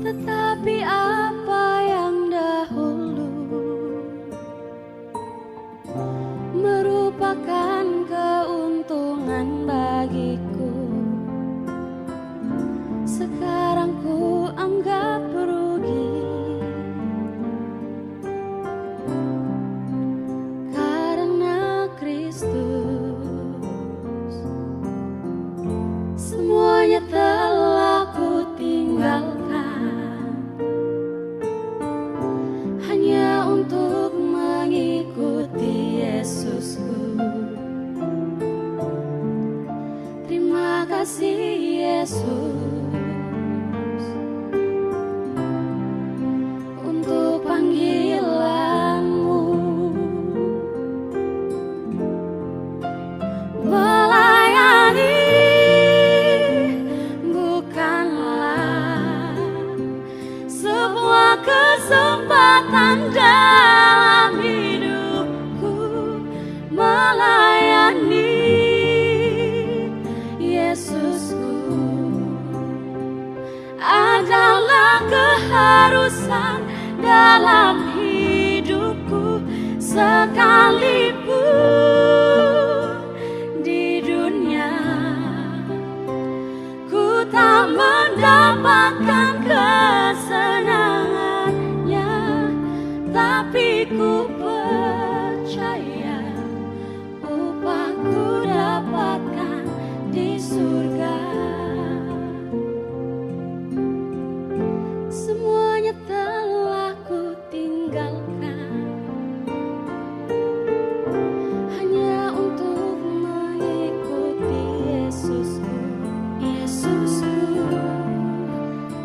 Tetapi apa yang dahulu merupakan keuntungan bagiku, sekarang ku anggap rugi. Karena Kristus semuanya telah ku tinggalkan, hanya untuk mengikuti Yesusku. Terima kasih Yesus untuk panggilanmu. Melayani bukanlah sebuah kesempatan dalam hidupku. Melayani Yesusku adalah keharusan dalam hidupku, sekalipun di dunia ku tak mendapatkan kesenangannya, tapi ku percaya upahku dapatkan di surga. Semuanya telah ku tinggalkan, hanya untuk mengikuti Yesusku. Yesusku,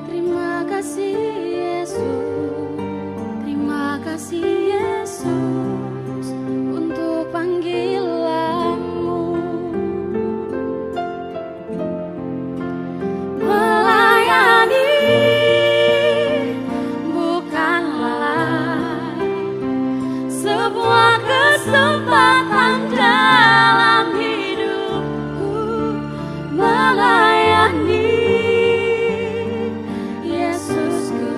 terima kasih Yesus, terima kasih Yesus untuk panggilanmu. Melayani bukanlah sebuah kesempatan dalam hidupku. Melayani Yesusku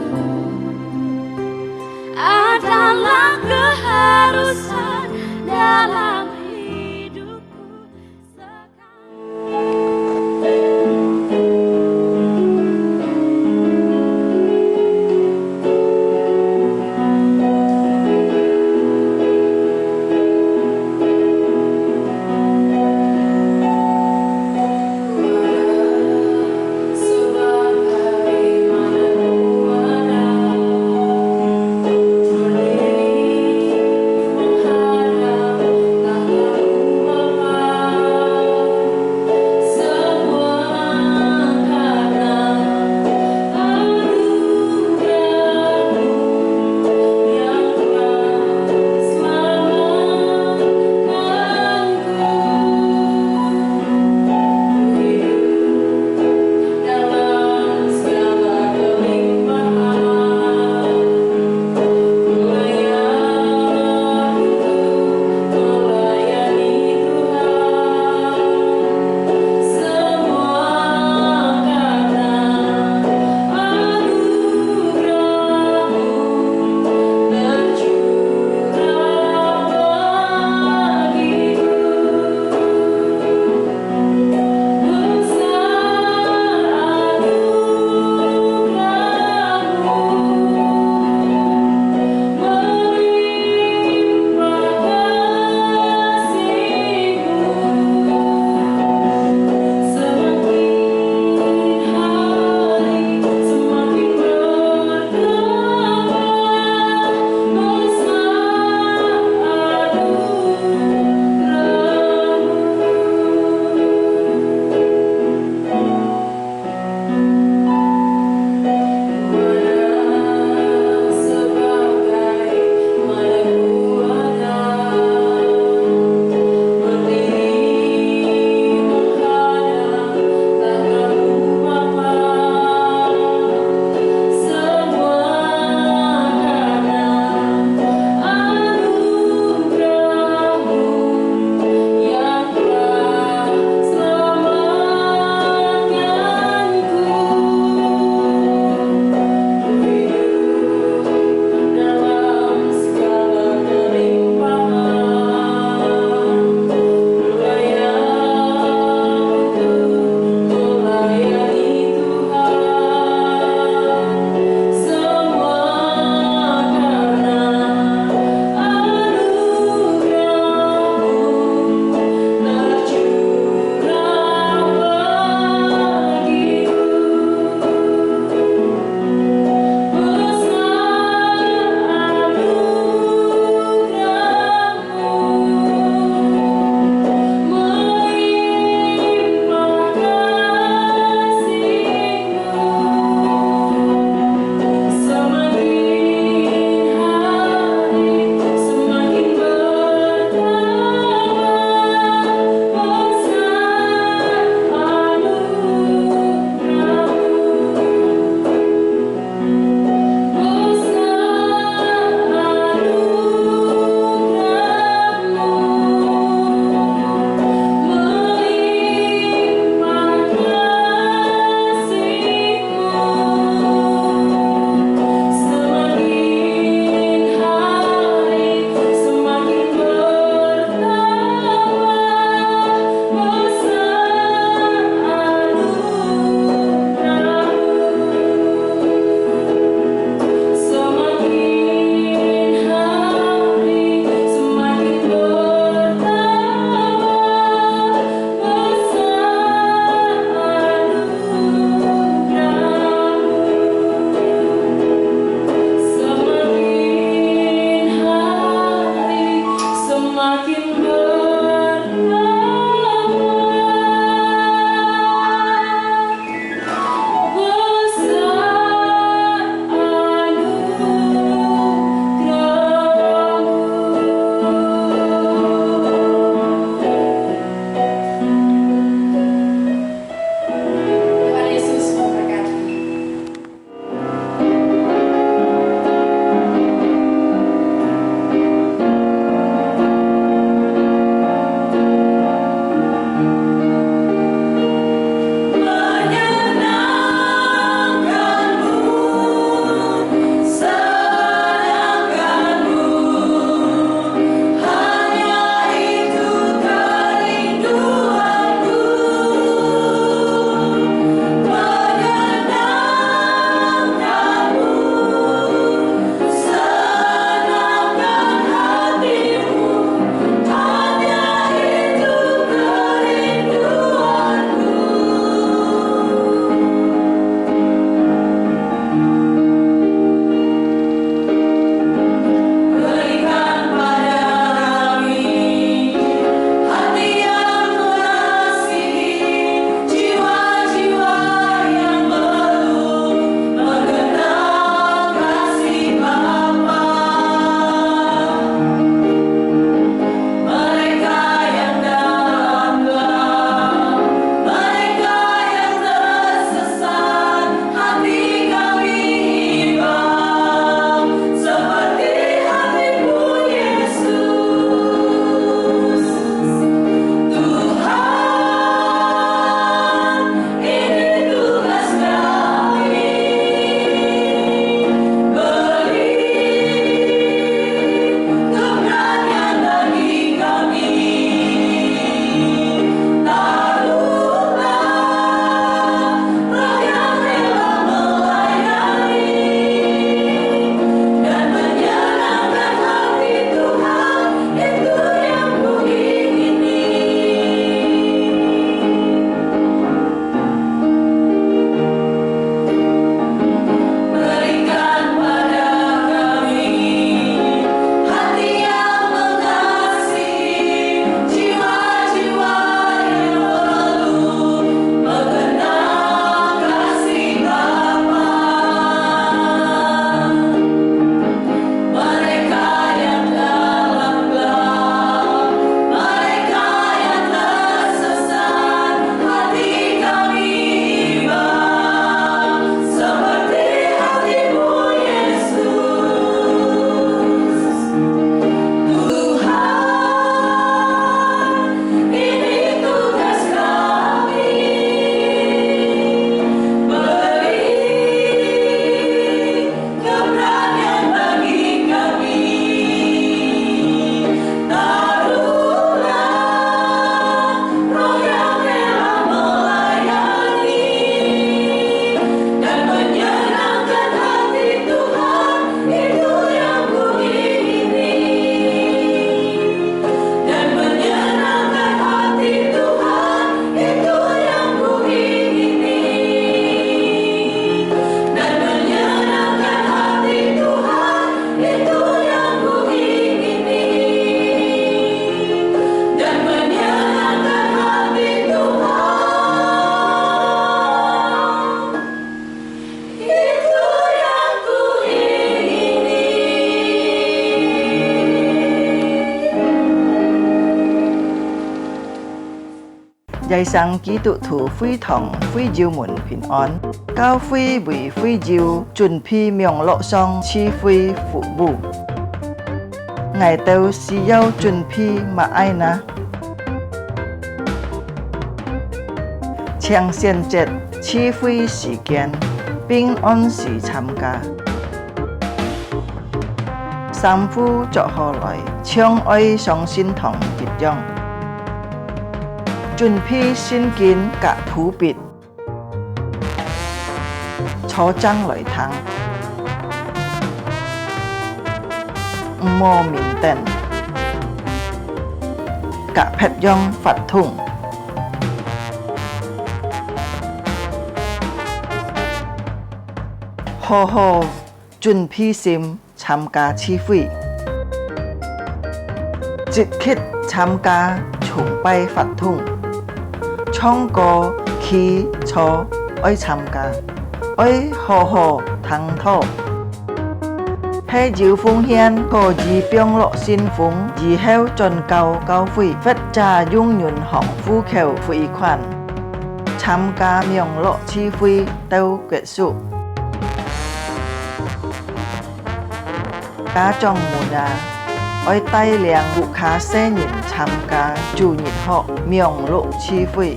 adalah keharusan dalam hidupku. 耶生基督徒會堂會友們平安，教會為會友準備名錄上賜會服務。我哋需要準備乜嘢呢？請選擇賜會時間，並按時參加。三夫坐下來，唱愛上信堂結帳。準備聖經及譜別，坐正來聽，唔好面燈，及撇樣發通，好好準備心參加聚會，積極參加崇拜發通。唱歌、祈禱愛參加，愛好好聽禱，係要奉獻可以並落信奉，以後進教會，或者用銀行戶口匯款，參加名錄聚會到結束。家長們啊，愛帶領有卡些人參加主日學名錄聚會。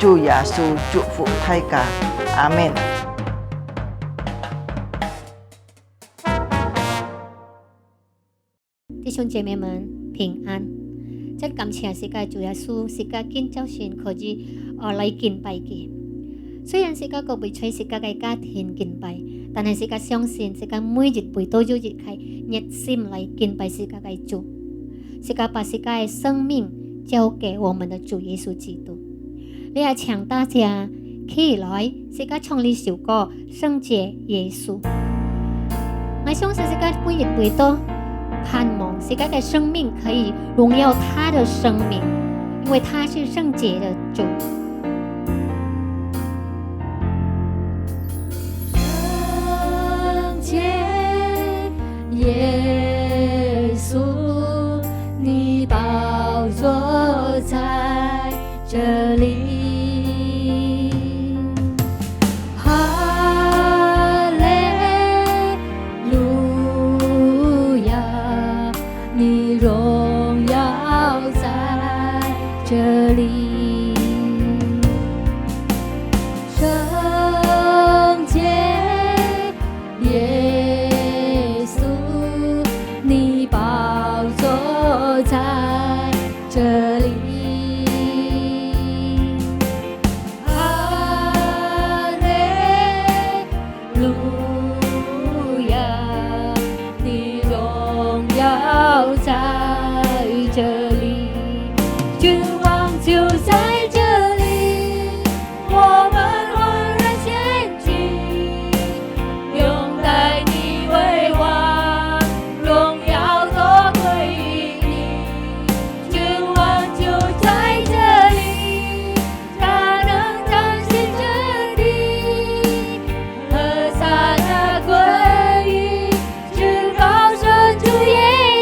主耶穌祝福大家，阿們。弟兄姐妹們平安，真感謝世界主耶穌，世界建造神可以來敬拜嘅。雖然世界個會取世界嘅家庭敬拜，但係世界相信世界每日會都要熱氣熱心嚟敬拜世界嘅主。世界把世界嘅生命交給我們的主耶穌基督。你係請大家起來，世界唱呢首歌聖潔耶穌。我相信世界每日會都盼望世界嘅生命可以榮耀他的生命，因為他是聖潔的主。聖潔耶穌，你寶座在這裡。這裡，聖潔耶穌，你寶座在這裡。哈利路亞，你榮耀在這裡。君王就在這裡，我們歡然獻祭，擁戴你為王，榮耀都歸於你。君王就在這裡，他能彰顯這地，和撒那歸於至高神主耶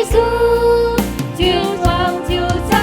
穌。君王就在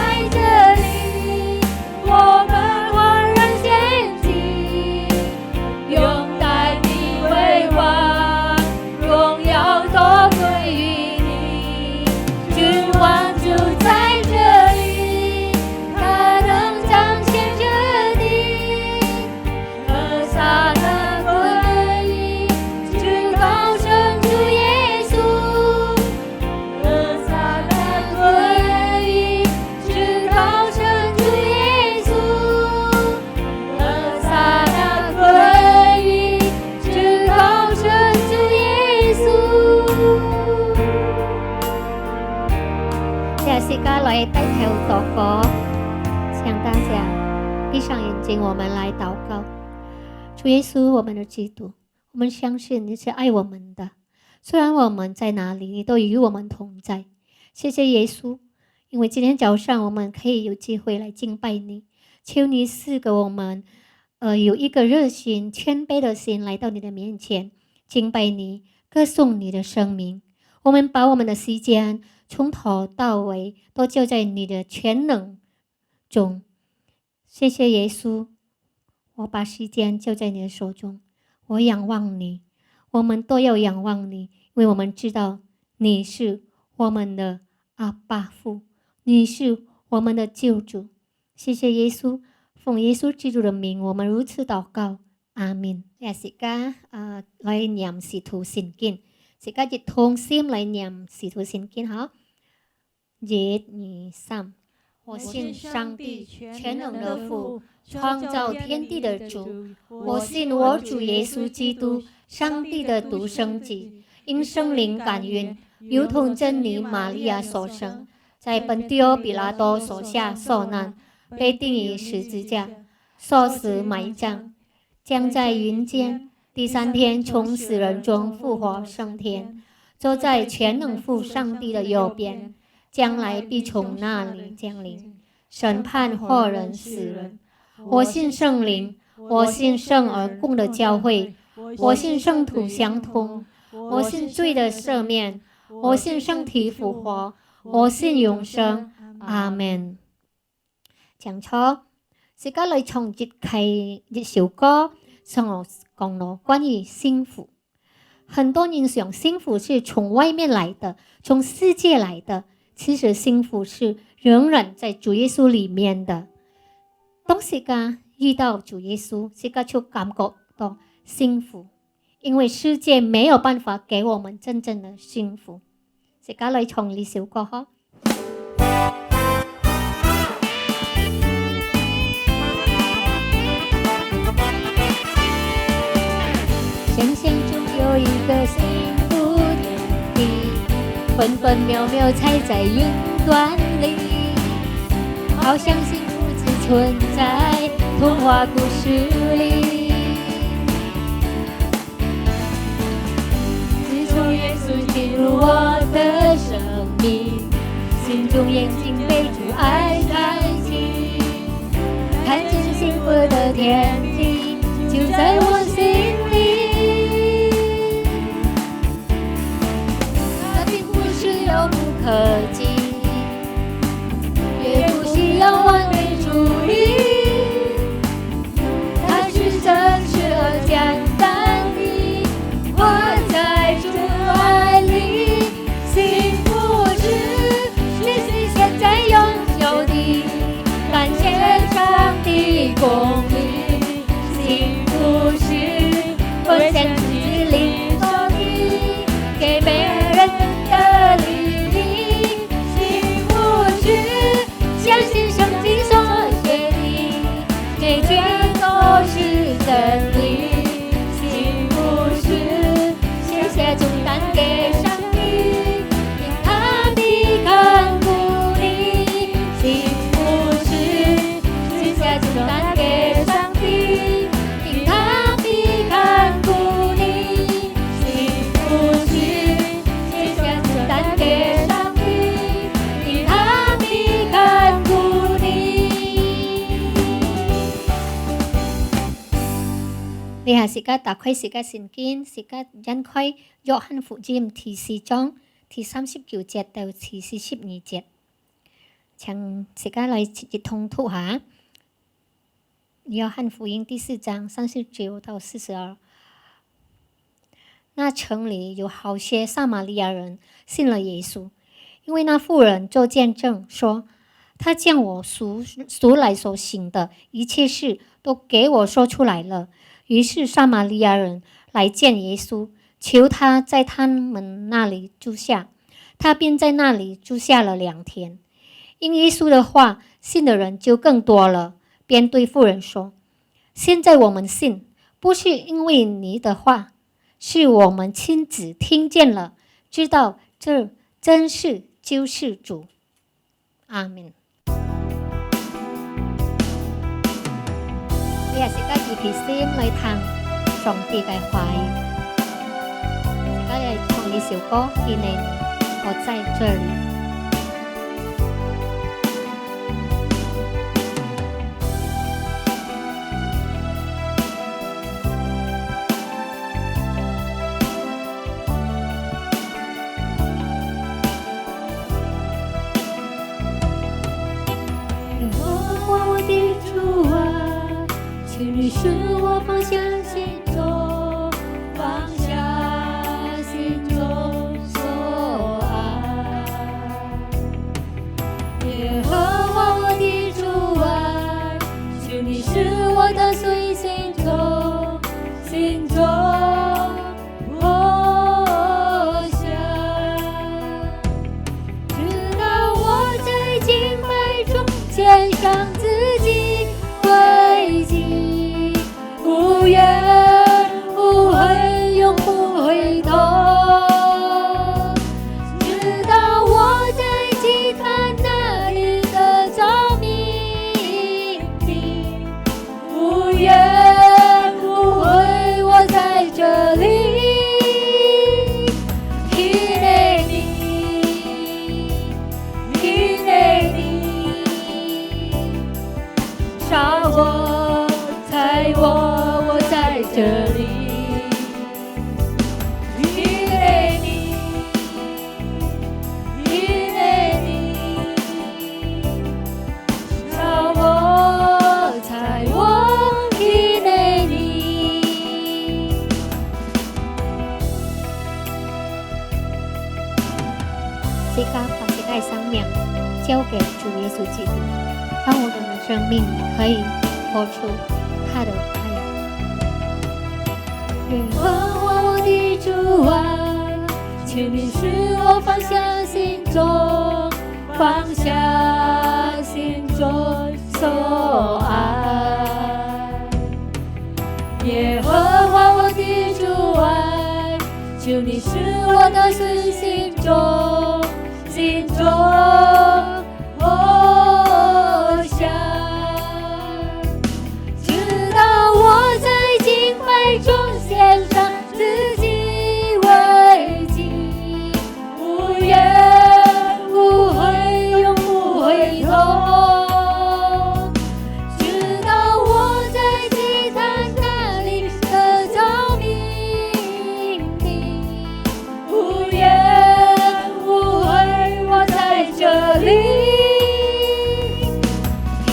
來帶頭禱告，請大家閉上眼睛，我們來禱告。主耶穌，我們的基督，我們相信你是愛我們的，雖然我們在哪裡，你都與我們同在。謝謝耶穌，因為今天早上我們可以有機會來敬拜你，求你賜給我們有一個熱心謙卑的心來到你的面前敬拜你，歌頌你的生命。我們把我們的時間從頭到尾都交在你的全能中。谢谢耶稣，我把时间交在你的手中，我仰望你，我们都要仰望你，因为我们知道你是我们的阿爸父，你是我们的救主。谢謝耶穌，奉耶穌基督的名，我們如此禱告，阿們。而家來念使徒信經，而家亦同心來念使徒信經哈。1、2、3，我信上帝全能的父，創造天地的主，我信我主耶穌基督，上帝的獨生子，因聖靈感孕，如同真理瑪利亞所生，在本地歐比拉多手下受難，被釘於十字架，受死埋葬，將在雲間，第3天從死人中復活升天，坐在全能父上帝的右邊，將來必從那裏降臨，審判活人死人。我信聖靈，我信聖而共的教會，我信聖徒相通，我信罪的赦免，我信聖體復活，我信永生。阿們。講錯，而家嚟從一首歌上講了關於幸福。很多人想幸福是從外面來的，從世界來的，其實幸福是仍然在主耶穌裡面的。當時間遇到主耶穌，時間就感覺到幸福，因為世界沒有辦法給我們真正的幸福。而家嚟從呢首歌呵。想象中有一個幸福天地，分分秒秒踩在雲端裡，好像幸福只存在童話故事裡。自從耶穌進入我的生命，心中眼睛被主愛開啟，看見幸福的天地就在我心裡。遙不可及，也不需要完美主義，它是真實而簡單的，活在主愛裡。幸福是你現在擁有的，感謝上帝公義。幸福是分享自己領受的，給別人的禮。相信聖經所寫的，每句都是真理。幸福是卸下重擔給上帝，因他必看顧你。幸福是卸下重擔給上帝，因他必看顧你。幸福是卸下重擔給上帝，因他必看顧你。你下時間打開時間聖經，時間引開約翰福音第4章第39節到第42節，請時間來一同讀下。約翰福音第4章39到42。那城裡有好些撒瑪利亞人信了耶穌，因為那婦人做見證說，他將我素來所行的一切事都給我說出來了。於是撒瑪利亞人來見耶穌，求他在他們那裡住下，他便在那裡住下了2天。因耶穌的話，信的人就更多了，便對婦人說，現在我們信，不是因為你的話，是我們親自聽見了，知道這真是救世主。阿們。你也是家以皮心來談上帝嘅話語，而家你唱呢首歌，紀念我在這裡。你是我放下心中，放下心中所爱。耶和华我的主啊，求你使我的随心中，心中我想，直到我在敬拜中献上自己为祭，无怨无悔，永不回头。直到我在祭坛那里得着命定，无怨无悔，我在这里。以内你，以内你，杀我，踩我，我在这里。以内你，以内你，杀我，踩我，以内你。这个把这个生命交给主耶稣基督，让我们的生命可以活出他的爱。耶和华我的主啊，求你使我放下心中，放下心中所爱。耶和华我的主啊，求你使我的随心中，心中我想，直到我在敬拜中献上自己为祭，无怨无悔，永不回头。直到我在祭坛那里得着命定，无怨无悔，我在这里。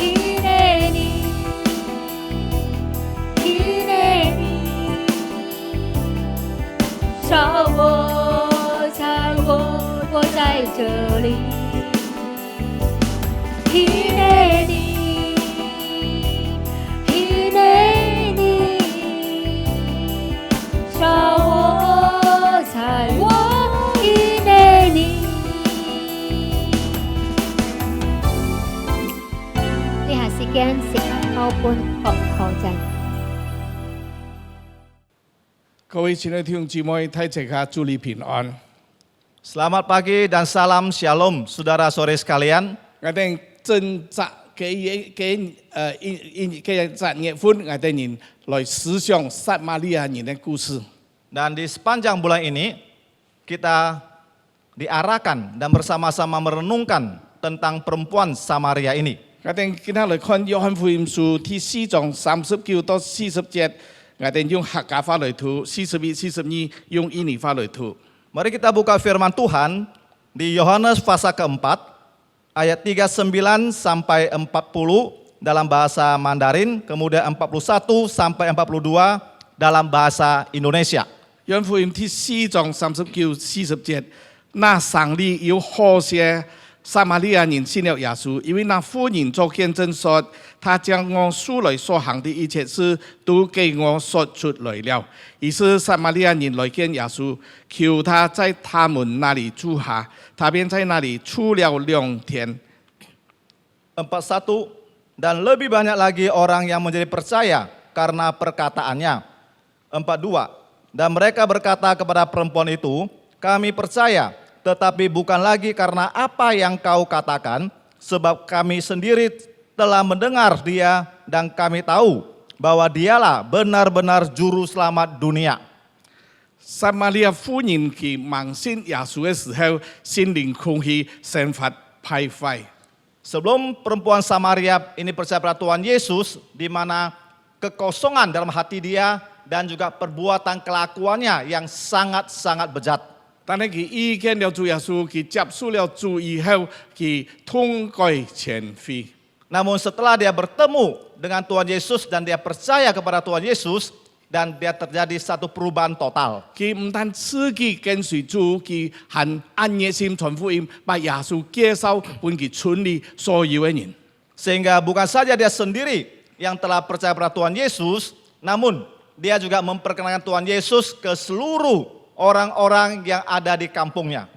以内你，以内你，杀我，踩我，我在这里。以内你，以内你，杀我，踩我，以内你。呢下時間時刻交半學學陣。各位亲爱的弟兄姊妹，大家祝你平安。 Selamat pagi dan salam shalom saudara sore sekalian. 我哋正集嘅集月份，我哋人來思想撒瑪利亞人嘅故事。 Dan di sepanjang bulan ini kita diarahkan dan bersama-sama merenungkan tentang perempuan Samaria ini. 我哋今日來看約翰福音書第4章39到40節，我哋用客家話來讀，41、42用印尼話來讀。 Mari kita buka firman Tuhan di Yohanes pasal keempat ayat 39 sampai 40 dalam bahasa Mandarin, kemudian 41 sampai 42 dalam bahasa Indonesia. 約翰福音第4章39、40節，那城裏有好些撒瑪利亞人信了耶穌，因為那婦人作見證說，他將我素來所行的一切事都給我說出來了。於是撒瑪利亞人來見耶穌，求他在他們那裡住下，他便在那裡住了2天。 41 dan lebih banyak lagi orang yang menjadi percaya karena perkataannya. 42 dan mereka berkata kepada perempuan itu, kami percaya, tetapi bukan lagi karena apa yang kau katakan, sebab kami sendiri telah mendengar dia dan kami tahu bahwa dialah benar-benar juru selamat dunia. 撒瑪利亞婦人佢盲信耶穌嘅時候，心靈空虛，生活敗壞。 Sebelum perempuan Samaria ini percaya pada Tuhan Yesus, di mana kekosongan dalam hati dia dan juga perbuatan kelakuannya yang sangat-sangat bejat. 但係佢遇見了主耶穌，佢接受了主以後，佢痛改前非。Namun setelah dia bertemu dengan Tuhan Yesus dan dia percaya kepada Tuhan Yesus, dan dia terjadi satu perubahan total. 佢唔單自己跟隨主，佢還按熱心傳福音，把耶穌介紹俾佢村裏所有嘅人。 Sehingga bukan saja dia sendiri yang telah percaya pada Tuhan Yesus, namun dia juga memperkenalkan Tuhan Yesus ke seluruh orang-orang yang ada di kampungnya.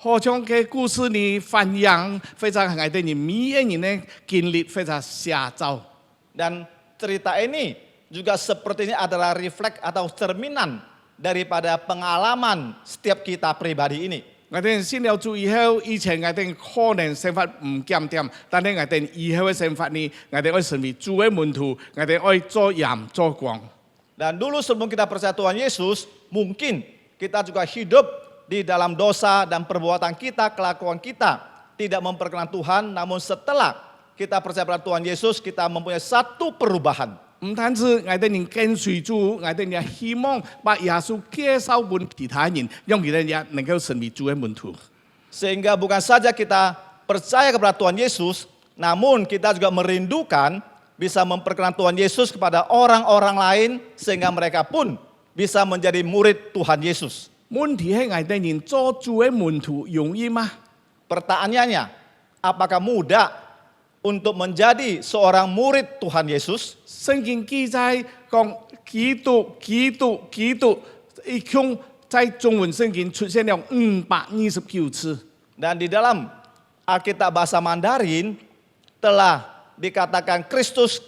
好像嘅故事呢，反映非常係對人每一人嘅經歷非常寫照。 Dan cerita ini juga sepertinya adalah refleks atau cerminan daripada pengalaman setiap kita pribadi ini. 我哋信了主以後，以前我哋可能想法唔檢點，但係我哋以後嘅想法呢，我哋愛成為主嘅門徒，我哋愛做鹽做光。 Dan dulu sebelum kita percaya Tuhan Yesus, mungkin kita juga hidup di dalam dosa dan perbuatan kita, kelakuan kita tidak memperkenan Tuhan. Namun setelah kita percaya pada Tuhan Yesus, kita mempunyai satu perubahan. 唔單止我哋人跟隨主，我哋也希望把耶穌介紹俾其他人，讓佢哋也能夠成為主嘅門徒。 Sehingga bukan saja kita percaya kepada Tuhan Yesus, namun kita juga merindukan bisa memperkenalkan Tuhan Yesus kepada orang-orang lain sehingga mereka pun bisa menjadi murid Tuhan Yesus. 問題係我哋人做主嘅門徒容易嗎？ Pertanyaannya, apakah mudah untuk menjadi seorang murid Tuhan Yesus? 聖經記載講基督，一共在中文聖經出現了529次。 Dan di dalam Alkitab bahasa Mandarin telah dikatakan Kristus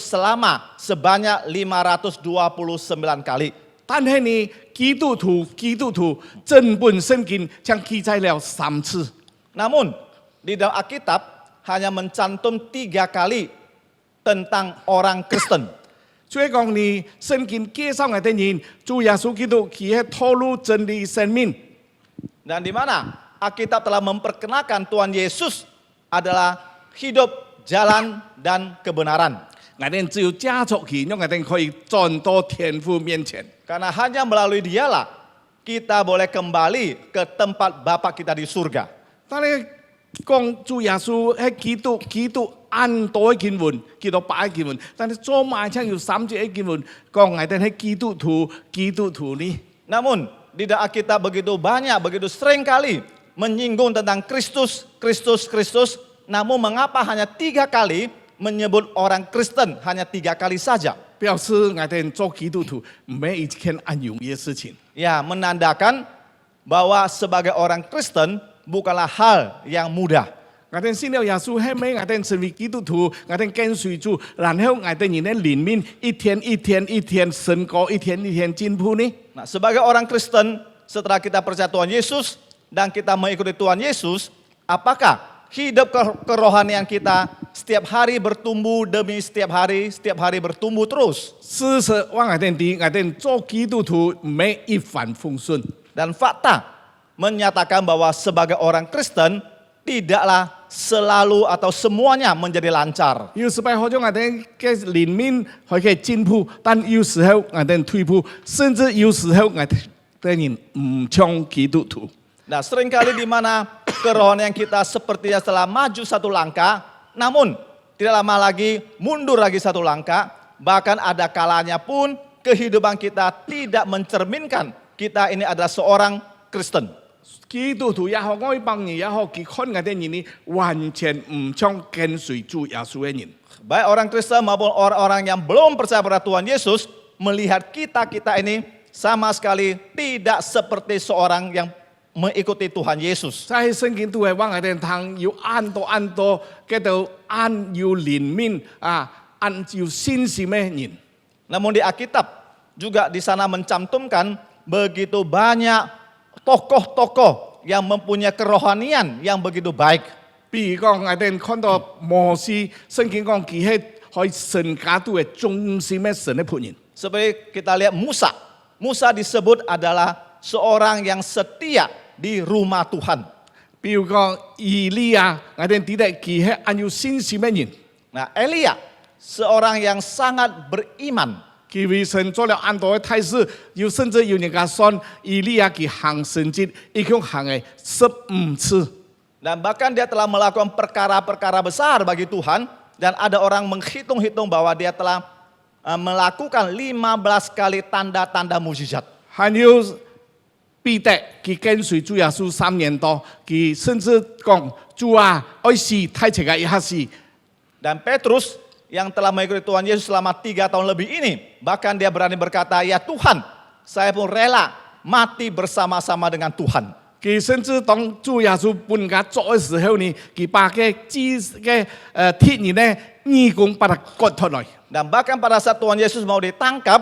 selama sebanyak 529 kali. 但係呢，基督徒整本聖經將記載了3次。 Namun di dalam Alkitab hanya mencantum 3 kali tentang orang Kristen. 所以講呢，聖經介紹我哋人，主耶穌基督佢係透露真理生命。 Dan di mana Alkitab telah memperkenalkan Tuhan Yesus adalah hidup, jalan, dan kebenaran. 我哋只有加速佢，讓我哋可以轉到天父面前。 Karena hanya melalui dialah kita boleh kembali ke tempat Bapa kita di surga. 但係講主耶穌係基督按多經文，基督8經文，但係做埋唱要3節經文，講我哋係基督徒呢？ Namun di dalam Alkitab begitu banyak, begitu sering kali menyinggung tentang Kristus. Namun mengapa hanya 3 kali menyebut orang Kristen hanya 3 kali saja? 表示我哋做基督徒唔係一件很容易嘅事情。 Ya, menandakan bahwa sebagai orang Kristen bukanlah hal yang mudah. 我哋信了耶穌係咪？我哋成為基督徒，我哋跟隨主，然後我哋人嘅靈命一天升高，一天進步呢？ Nah, sebagai orang Kristen, setelah kita percaya Tuhan Yesus dan kita mengikuti Tuhan Yesus, apakah hidup kerohanian kita setiap hari bertumbuh demi setiap hari bertumbuh terus? 事實我哋知，我哋做基督徒唔係一帆風順。 Dan fakta menyatakan bahwa sebagai orang Kristen tidaklah selalu atau semuanya menjadi lancar. 有時候好像我哋嘅靈命可以進步，但有時候我哋退步，甚至有時候我哋人唔像基督徒。 Nah, seringkali di mana kerohanian kita sepertinya telah maju satu langkah, namun tidak lama lagi mundur lagi satu langkah. Bahkan ada kalanya pun kehidupan kita tidak mencerminkan kita ini adalah seorang Kristen. 基督徒也好，外邦人也好，佢看我哋人呢，完全唔像跟隨主耶穌嘅人。 Baik orang Kristen maupun orang-orang yang belum percaya pada Tuhan Yesus melihat kita ini sama sekali tidak seperti seorang yang mengikuti Tuhan Yesus. 在聖經都係話我哋通要按多，叫做按要靈命按要信心嘅人。 Namun di Alkitab juga di sana mencantumkan begitu banyak tokoh-tokoh yang mempunyai kerohanian yang begitu baik. 比如講，我哋看到摩西，聖經講佢係喺神家都係忠心嘅神嘅僕人。 Seperti kita lihat Musa disebut adalah seorang yang setia di rumah Tuhan. 比如講以利亞，我哋睇到佢係按要信心嘅人。 Nah, Elia seorang yang sangat beriman. 佢為神做了很多嘅大事，甚至有人家算以利亞佢行神蹟，一共行嘅15次。Dan bahkan dia telah melakukan perkara-perkara besar bagi Tuhan. Dan ada orang menghitung-hitung bahwa dia telah melakukan 15 kali tanda-tanda mujizat. 还有彼得，佢跟隨主耶穌3年多，佢甚至講主啊，愛死太遲嘅一刻死。 Dan Petrus yang telah mengikuti Tuhan Yesus selama 3 tahun lebih ini, bahkan dia berani berkata, ya Tuhan, saya pun rela mati bersama-sama dengan Tuhan. 佢甚至當主耶穌搬架作嘅時候呢，佢把嘅鐵人呢義工把它割出來。 Dan bahkan pada saat Tuhan Yesus mau ditangkap,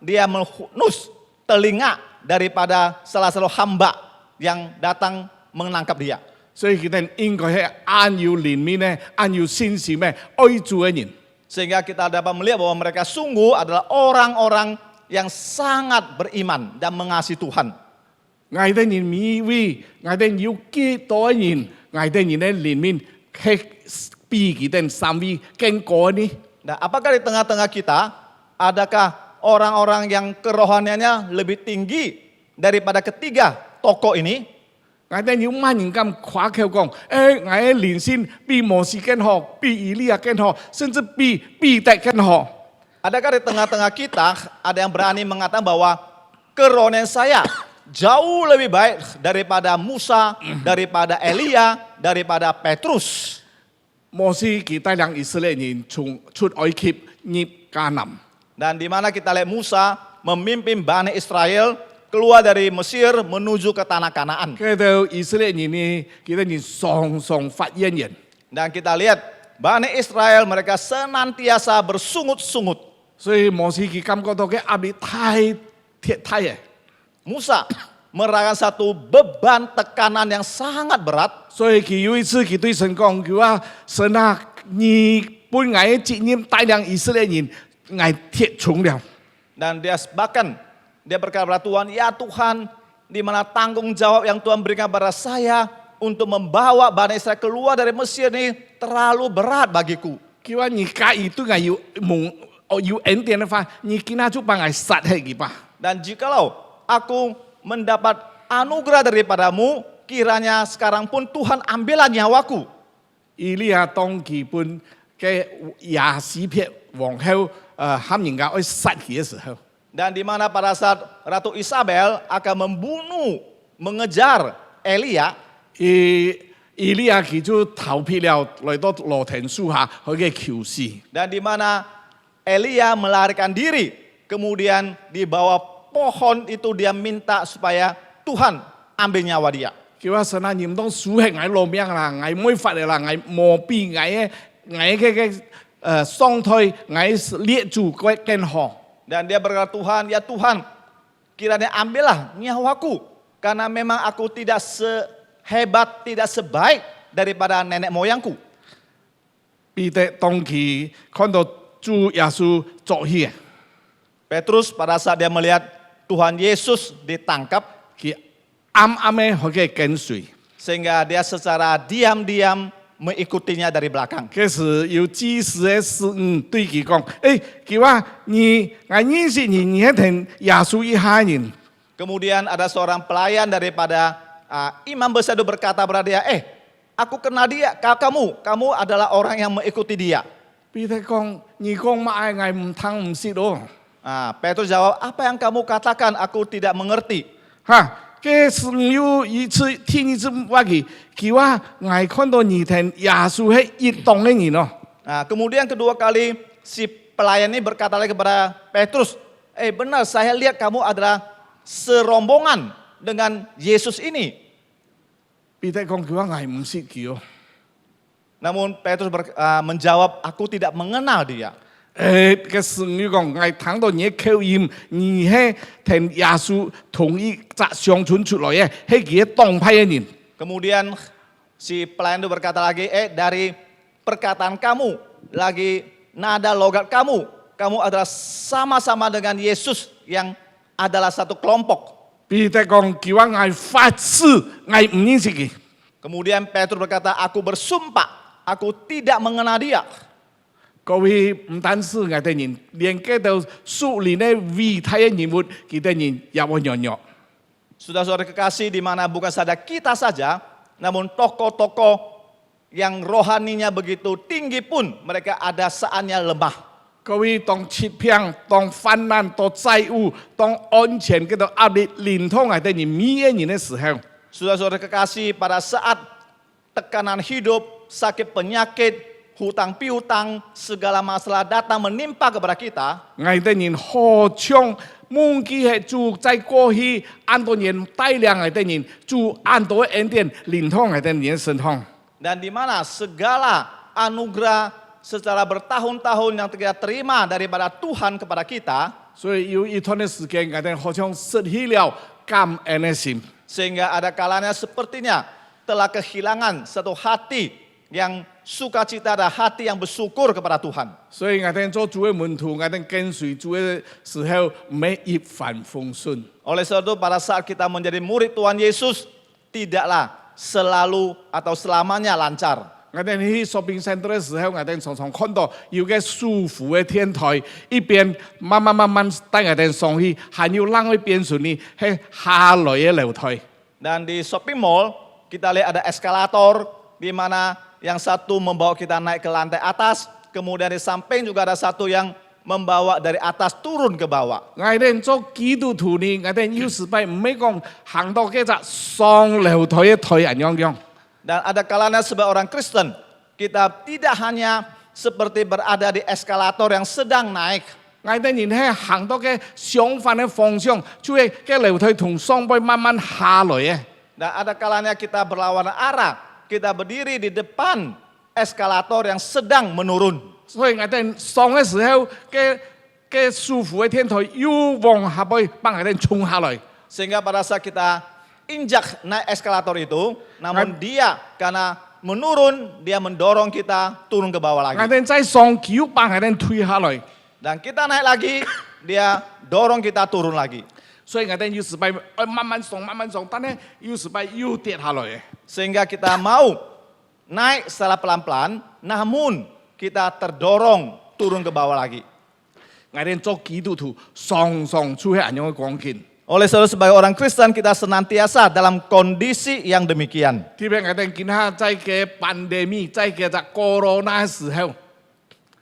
dia menghunus telinga daripada salah satu hamba yang datang menangkap dia. 所以佢哋應該係按要憐憫呢，按要信心呢愛主嘅人。 Sehingga kita dapat melihat bahwa mereka sungguh adalah orang-orang yang sangat beriman dan mengasihi Tuhan. 嗌啲人以為，嗌啲要幾多人，嗌啲人呢憐憫係比佢哋3位更高呢？ Nah, apakah di tengah-tengah kita adakah orang-orang yang kerohaniannya lebih tinggi daripada ketiga tokoh ini? 嗌啲要萬人咁誇口講，誒，嗌啲連線比摩西更好，比以利亞更好，甚至比彼得更好。 Adakah di tengah-tengah kita ada yang berani mengatakan bahwa kerohanian saya jauh lebih baik daripada Musa, daripada Elia, daripada Petrus? 摩西佢帶領以色列人從出埃及入迦南， Dan di mana kita lihat Musa memimpin Bani Israel keluar dari Mesir menuju ke tanah Kanaan. 佢到以色列人呢，佢哋人常常發怨言， Dan kita lihat Bani Israel mereka senantiasa bersungut-sungut. 所以摩西佢感覺到嘅壓力太嘅。 Musa merasakan satu beban tekanan yang sangat berat. 所以佢有一次佢對神講：佢話神啊，你本來責任帶領以色列人，捱鐵重了。 Dan dia bahkan dia berkata kepada Tuhan, ya Tuhan, di mana tanggung jawab yang Tuhan berikan kepada saya untuk membawa Bani Israel keluar dari Mesir ini terlalu berat bagiku. 佢話你介意都係要恩典嘅話，你見下就幫我殺氣佢吧。 Dan jikalau aku mendapat anugerah daripadamu, kiranya sekarang pun Tuhan ambillah nyawaku. 以利亞當佢本嘅24撇皇后喊人家愛殺佢嘅時候， Dan di mana pada saat Ratu Isabel akan mengejar Elia, 以利亞佢就逃避了，來到羅亭樹下佢嘅求死。 dan di mana Elia melarikan diri, kemudian di bawah pohon itu dia minta supaya Tuhan ambil nyawa dia. 佢話神啊，你唔當數係捱落命啦，捱沒法嘅啦，捱磨逼捱嘅雙腿捱列住佢更好。 Dan dia berkata, Tuhan, ya Tuhan, kiranya ambillah nyawaku, karena memang aku tidak sehebat, tidak sebaik daripada nenek moyangku. 彼得當佢看到主耶穌作戲， Petrus pada saat dia melihat Tuhan Yesus ditangkap, 佢啱啱嘅佢嘅跟隨。 sehingga dia secara diam-diam mengikutinya dari belakang. 嗰時有祭司嘅師對佢講：佢話我認識你一定耶穌一下人。 Kemudian ada seorang pelayan daripada imam besar itu berkata kepada dia, aku kenal dia, kamu adalah orang yang mengikuti dia. 彼得講：你講乜嘢？我唔聽唔識咯。 Petrus jawab, apa yang kamu katakan aku tidak mengerti. 嗰時有一次聽一次話佢話我看到你同耶穌係一動嘅人咯。 Kemudian kedua kali si pelayan ini berkata lagi kepada Petrus, benar saya lihat kamu adalah serombongan dengan Yesus ini. 彼得講：佢話我唔識佢。 Namun Petrus menjawab, aku tidak mengenal dia. 嗰時你講我聽到你嘅口音，你係同耶穌同一隻相傳出來嘅，係佢嘅當派嘅人。 Kemudian si pelayan itu berkata lagi, dari perkataan kamu, lagi nada logat kamu adalah sama-sama dengan Yesus yang adalah satu kelompok. 彼得講：佢話我發誓，我唔認識佢。 Kemudian Petrus berkata, aku bersumpah, aku tidak mengenal dia. 各位唔單止我哋人，連嗰度屬靈嘅偉大嘅人物，佢哋人也會軟弱。 Saudara-saudara kekasih, di mana bukan saja kita saja, namun tokoh-tokoh yang rohaninya begitu tinggi pun mereka ada saatnya lemah. 各位當切片、當患難、當債務、當安全嗰度壓力連通係對你每一年嘅時候， Saudara-saudara kekasih, pada saat tekanan hidup, sakit penyakit, hutang piutang, segala masalah datang menimpa kepada kita, 係對你好像忘記係主在過去按多年帶領係對你主按多恩典連通係對你嘅身上。 dan di mana segala anugerah secara bertahun-tahun yang kita terima daripada Tuhan kepada kita, 所以有一段嘅時間，係對好像失去了感恩嘅心。 sehingga ada kalanya sepertinya telah kehilangan satu hati yang sukacita dan hati yang bersyukur kepada Tuhan. 所以我哋做主嘅門徒，我哋跟隨主嘅時候，每一帆風順。 Oleh sebab itu pada saat kita menjadi murid Tuhan Yesus, tidaklah selalu atau selamanya lancar. 我哋去 shopping center 嘅時候，我哋常常看到有個舒服嘅天台，一邊慢慢帶我哋上去，還有另一邊順利係下來嘅樓梯。 Dan di shopping mall, kita lihat ada eskalator, di mana yang satu membawa kita naik ke lantai atas, kemudian di samping juga ada satu yang membawa dari atas turun ke bawah. 我哋做基督徒呢，我哋有時唔係講行到嗰隻上樓梯嘅台人樣。 Dan ada kalanya sebagai orang Kristen, kita tidak hanya seperti berada di eskalator yang sedang naik. 我哋然係行到嘅相反嘅方向，就係嘅樓梯同上邊慢慢下來嘅。 Dan ada kalanya kita berlawanan arah, kita berdiri di depan eskalator yang sedang menurun. 所以我哋上嘅時候嘅舒服嘅天台又往下邊幫我哋衝下來。 Sehingga pada saat kita injak naik eskalator itu, namun dia karena menurun, dia mendorong kita turun ke bawah 我 lagi. 哋再上橋幫我哋推下來。 Dan kita naik lagi, dia dorong kita turun lagi. 所以我哋有時咪慢慢上，但係有時咪又跌下來嘅。 Sehingga kita mau naik secara pelan-pelan, namun kita terdorong turun ke bawah lagi. 我哋做基督徒常常處喺咁樣嘅光景。 Oleh sebab sebagai orang Kristen kita senantiasa dalam kondisi yang demikian. 特別我哋見下在嘅pandemi，在嘅就 corona 嘅時候，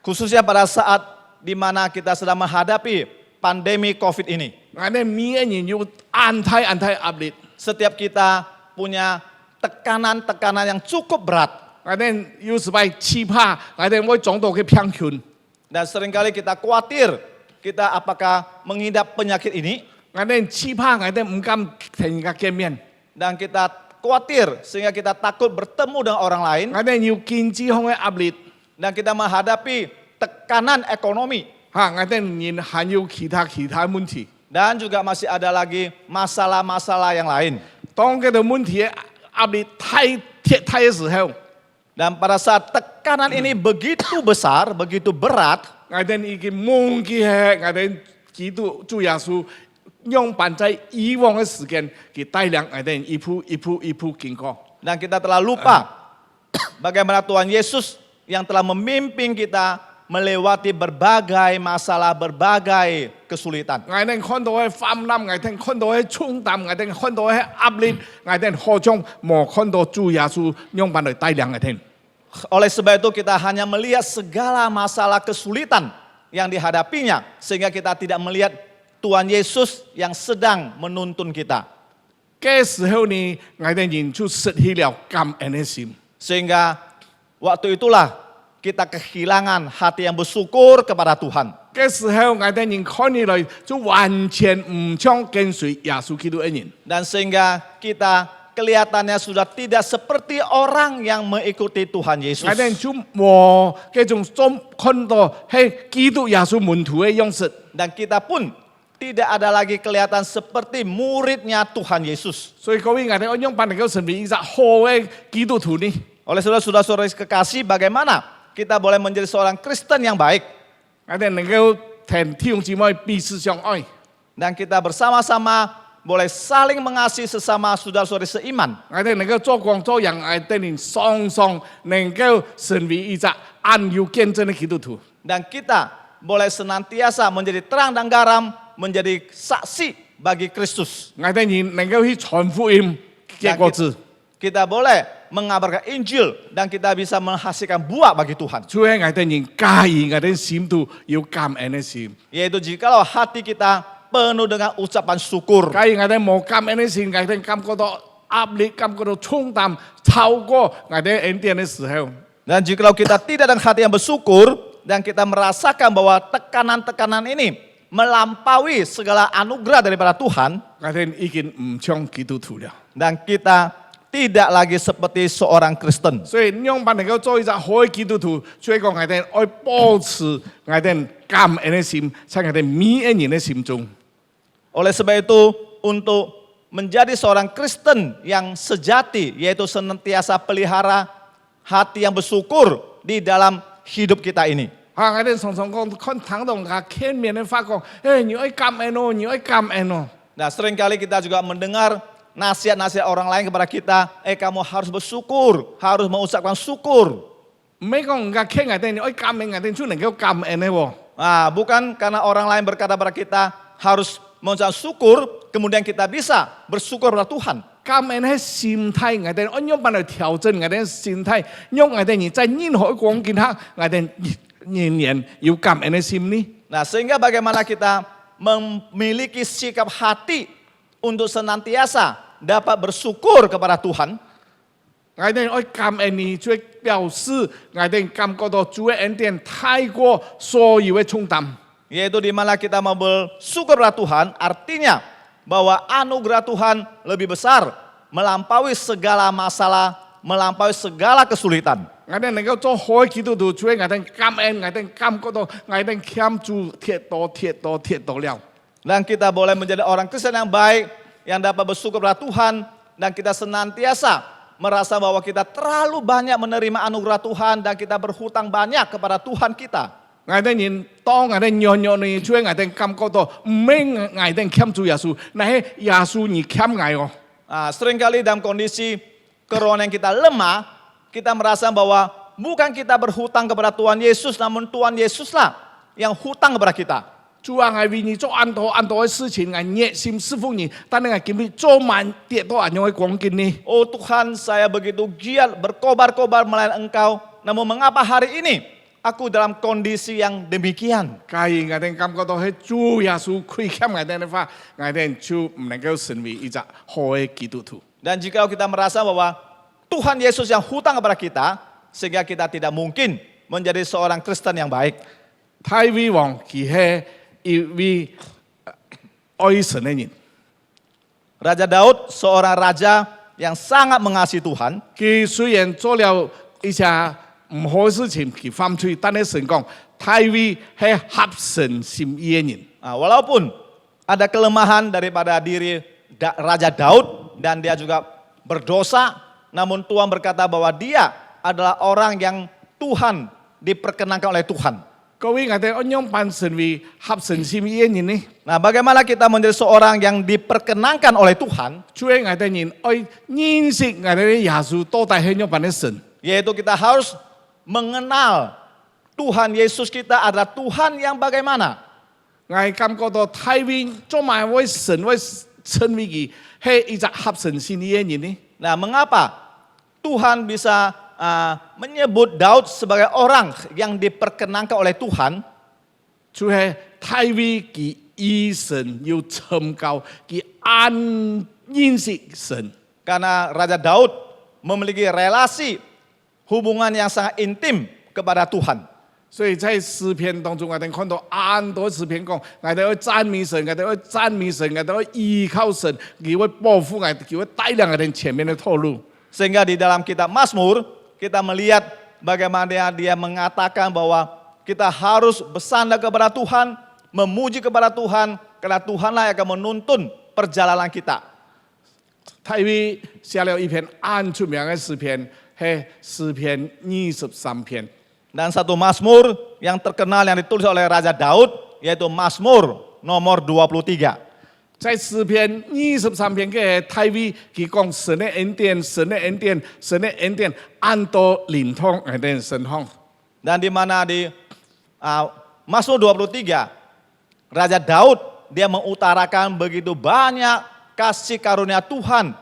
Khususnya pada saat di mana kita sedang menghadapi pandemi COVID ini. 我哋每一年要安泰壓力， Setiap kita punya tekanan-tekanan yang cukup berat. 我哋有時咪害怕，我哋會撞到嘅偏權， Dan seringkali kita khawatir kita apakah mengidap penyakit ini. 我哋害怕，我哋唔敢同人家見面， Dan kita khawatir sehingga kita takut bertemu dengan orang lain. 我哋要經濟上嘅壓力， Dan kita menghadapi tekanan ekonomi. 我哋仍然還有其他問題。 Dan juga masih ada lagi masalah-masalah yang lain. 當嗰度問題壓力太嘅時候， Dan pada saat tekanan ini begitu besar, begitu berat, 我哋已經忘記係我哋基督主耶穌用辦在以往嘅時間，佢帶領我哋一步經過。 dan kita telah lupa bagaimana Tuhan Yesus yang telah memimpin kita melewati berbagai masalah, berbagai kesulitan. 我哋看到嘅泛濫，我哋看到嘅衝突，我哋看到嘅壓力，我哋好像冇看到主耶穌用辦嚟帶領我哋。 Oleh sebab itu kita hanya melihat segala masalah kesulitan yang dihadapinya, sehingga kita tidak melihat Tuhan Yesus yang sedang menuntun kita. 嘅時候呢，我哋人就失去了感恩嘅心。 Sehingga waktu itulah kita kehilangan hati yang bersyukur kepada Tuhan. 嘅時候，我哋人看起來就完全唔像跟隨耶穌基督嘅人。 Dan sehingga kita kelihatannya sudah tidak seperti orang yang mengikuti Tuhan Yesus. 我哋就冇嗰種中看到係基督耶穌門徒嘅樣式。 Dan kita pun tidak ada lagi kelihatan seperti muridnya Tuhan Yesus. 所以各位，我哋用辦嚟到成為一個好嘅基督徒呢？ Oleh saudara-saudara kekasih, bagaimana kita boleh menjadi seorang Kristen yang baik? 我哋能夠同弟兄姊妹彼此相愛。 Dan kita bersama-sama boleh saling mengasihi sesama saudara-saudari seiman. 我哋能夠做工作人，我哋雙雙能夠成為一個按有見證嘅基督徒。 Dan kita boleh senantiasa menjadi terang dan garam, menjadi saksi bagi Kristus. 我哋能夠去傳福音結果子。kita boleh mengabarkan Injil dan kita bisa menghasilkan buah bagi Tuhan. 主喺我哋人介意我哋心度要感恩嘅心， Yaitu jikalau hati kita penuh dengan ucapan syukur. 介意我哋冇感恩嘅心，我哋感覺到壓力，感覺到重擔，超過我哋恩典嘅時候， Dan jikalau kita tidak dengan hati yang bersyukur dan kita merasakan bahwa tekanan-tekanan ini melampaui segala anugerah daripada Tuhan 我哋已經唔像基督徒了。 dan kita tidak lagi seperti seorang Kristen. 所以讓辦能夠做一個好嘅基督徒，所以講我哋愛保持我哋感恩嘅心，在我哋每一人嘅心中。 Oleh sebab itu, untuk menjadi seorang Kristen yang sejati, yaitu senantiasa pelihara hati yang bersyukur di dalam hidup kita ini. 啊！我哋常常講，看堂同下見面嘅發講，誒，你愛感恩哦，你愛感恩哦。 Nah, seringkali kita juga mendengar nasihat-nasihat orang lain kepada kita, kamu harus bersyukur, harus mengucapkan syukur. 唔係講下傾我哋，你愛感恩我哋，就能夠感恩嘅喎。 Nah, bukan karena orang lain berkata kepada kita harus mengucapkan syukur, kemudian kita bisa bersyukur kepada Tuhan. 感恩係心態，我哋按樣辦嚟調整我哋心態，讓我哋在任何光景下，我哋仍然要感恩嘅心呢。 Nah, sehingga bagaimana kita memiliki sikap hati untuk senantiasa dapat bersyukur kepada Tuhan. 我哋愛感恩你，就表示我哋感覺到主嘅恩典太過所有嘅重擔。 Yaitu di mana kita mau bersyukur kepada Tuhan, artinya bahwa anugerah Tuhan lebih besar, melampaui segala masalah, melampaui segala kesulitan. 我哋能夠做好基督徒，就係我哋感恩，我哋感覺到我哋欠主貼多了。 Dan kita boleh menjadi orang Kristen yang baik, yang dapat bersyukur kepada Tuhan, dan kita senantiasa merasa bahwa kita terlalu banyak menerima anugerah Tuhan, dan kita berhutang banyak kepada Tuhan kita. 我哋人當我哋樣樣呢，就係我哋感覺到唔係我哋欠主耶穌，但係耶穌而欠我。 Nah, seringkali dalam kondisi kerohanian kita lemah, kita merasa bahwa bukan kita berhutang kepada Tuhan Yesus, namun Tuhan Yesuslah yang hutang kepada kita. 主啊，我為你做很多嘅事情，我熱心侍奉你，但係我今日做慢跌到咁樣嘅光景呢？ Oh Tuhan, saya begitu giat berkobar-kobar melayani Engkau, namun mengapa hari ini aku dalam kondisi yang demikian? 假如我哋感覺到係主耶穌虧欠我哋嘅話，我哋就唔能夠成為一個好嘅基督徒。 Dan jika kita merasa bahwa Tuhan Yesus yang hutang kepada kita, sehingga kita tidak mungkin menjadi seorang Kristen yang baik. 大衛王佢係一位愛神嘅人， Raja Daud seorang raja yang sangat mengasihi Tuhan. 佢雖然做了一些唔好嘅事情，佢犯罪，但係神講大衛係合神心意嘅人。 Nah, walaupun ada kelemahan daripada diri Raja Daud dan dia juga berdosa, namun Tuhan berkata bahwa dia adalah orang yang Tuhan diperkenankan oleh Tuhan. 各位，我哋按樣辦成為合神心意嘅人呢？ Nah, bagaimana kita menjadi seorang yang diperkenankan oleh Tuhan? 主係我哋人愛認識我哋嘅耶穌到底係樣辦嘅神。 Yaitu kita harus mengenal Tuhan Yesus kita adalah Tuhan yang bagaimana. 我係感覺到大衛做埋為神為稱為佢係一個合神心意嘅人呢？ Nah, mengapa Tuhan bisa menyebut Daud sebagai orang yang diperkenankan oleh Tuhan? 就係大衛佢以神要尋求，佢認識神。 Karena Raja Daud memiliki relasi hubungan yang sangat intim kepada Tuhan. 所以在詩篇當中，我哋看到很多詩篇講，我哋要讚美神，我哋要讚美神，我哋要依靠神，佢會保護我哋，佢會帶領我哋前面嘅道路。 Sehingga di dalam kitab Mazmur kita melihat bagaimana dia mengatakan bahwa kita harus bersandar kepada Tuhan, memuji kepada Tuhan, karena Tuhanlah yang akan menuntun perjalanan kita. 大衛寫了一篇很出名嘅詩篇，係詩篇23篇。 Dan satu Mazmur yang terkenal yang ditulis oleh Raja Daud, yaitu Mazmur nomor 23. 在詩篇23篇嘅大衛，佢講神嘅恩典，神嘅恩典，神嘅恩典，按到連通我哋身上。 Dan di mana di Mazmur 23, Raja Daud dia mengutarakan begitu banyak kasih karunia Tuhan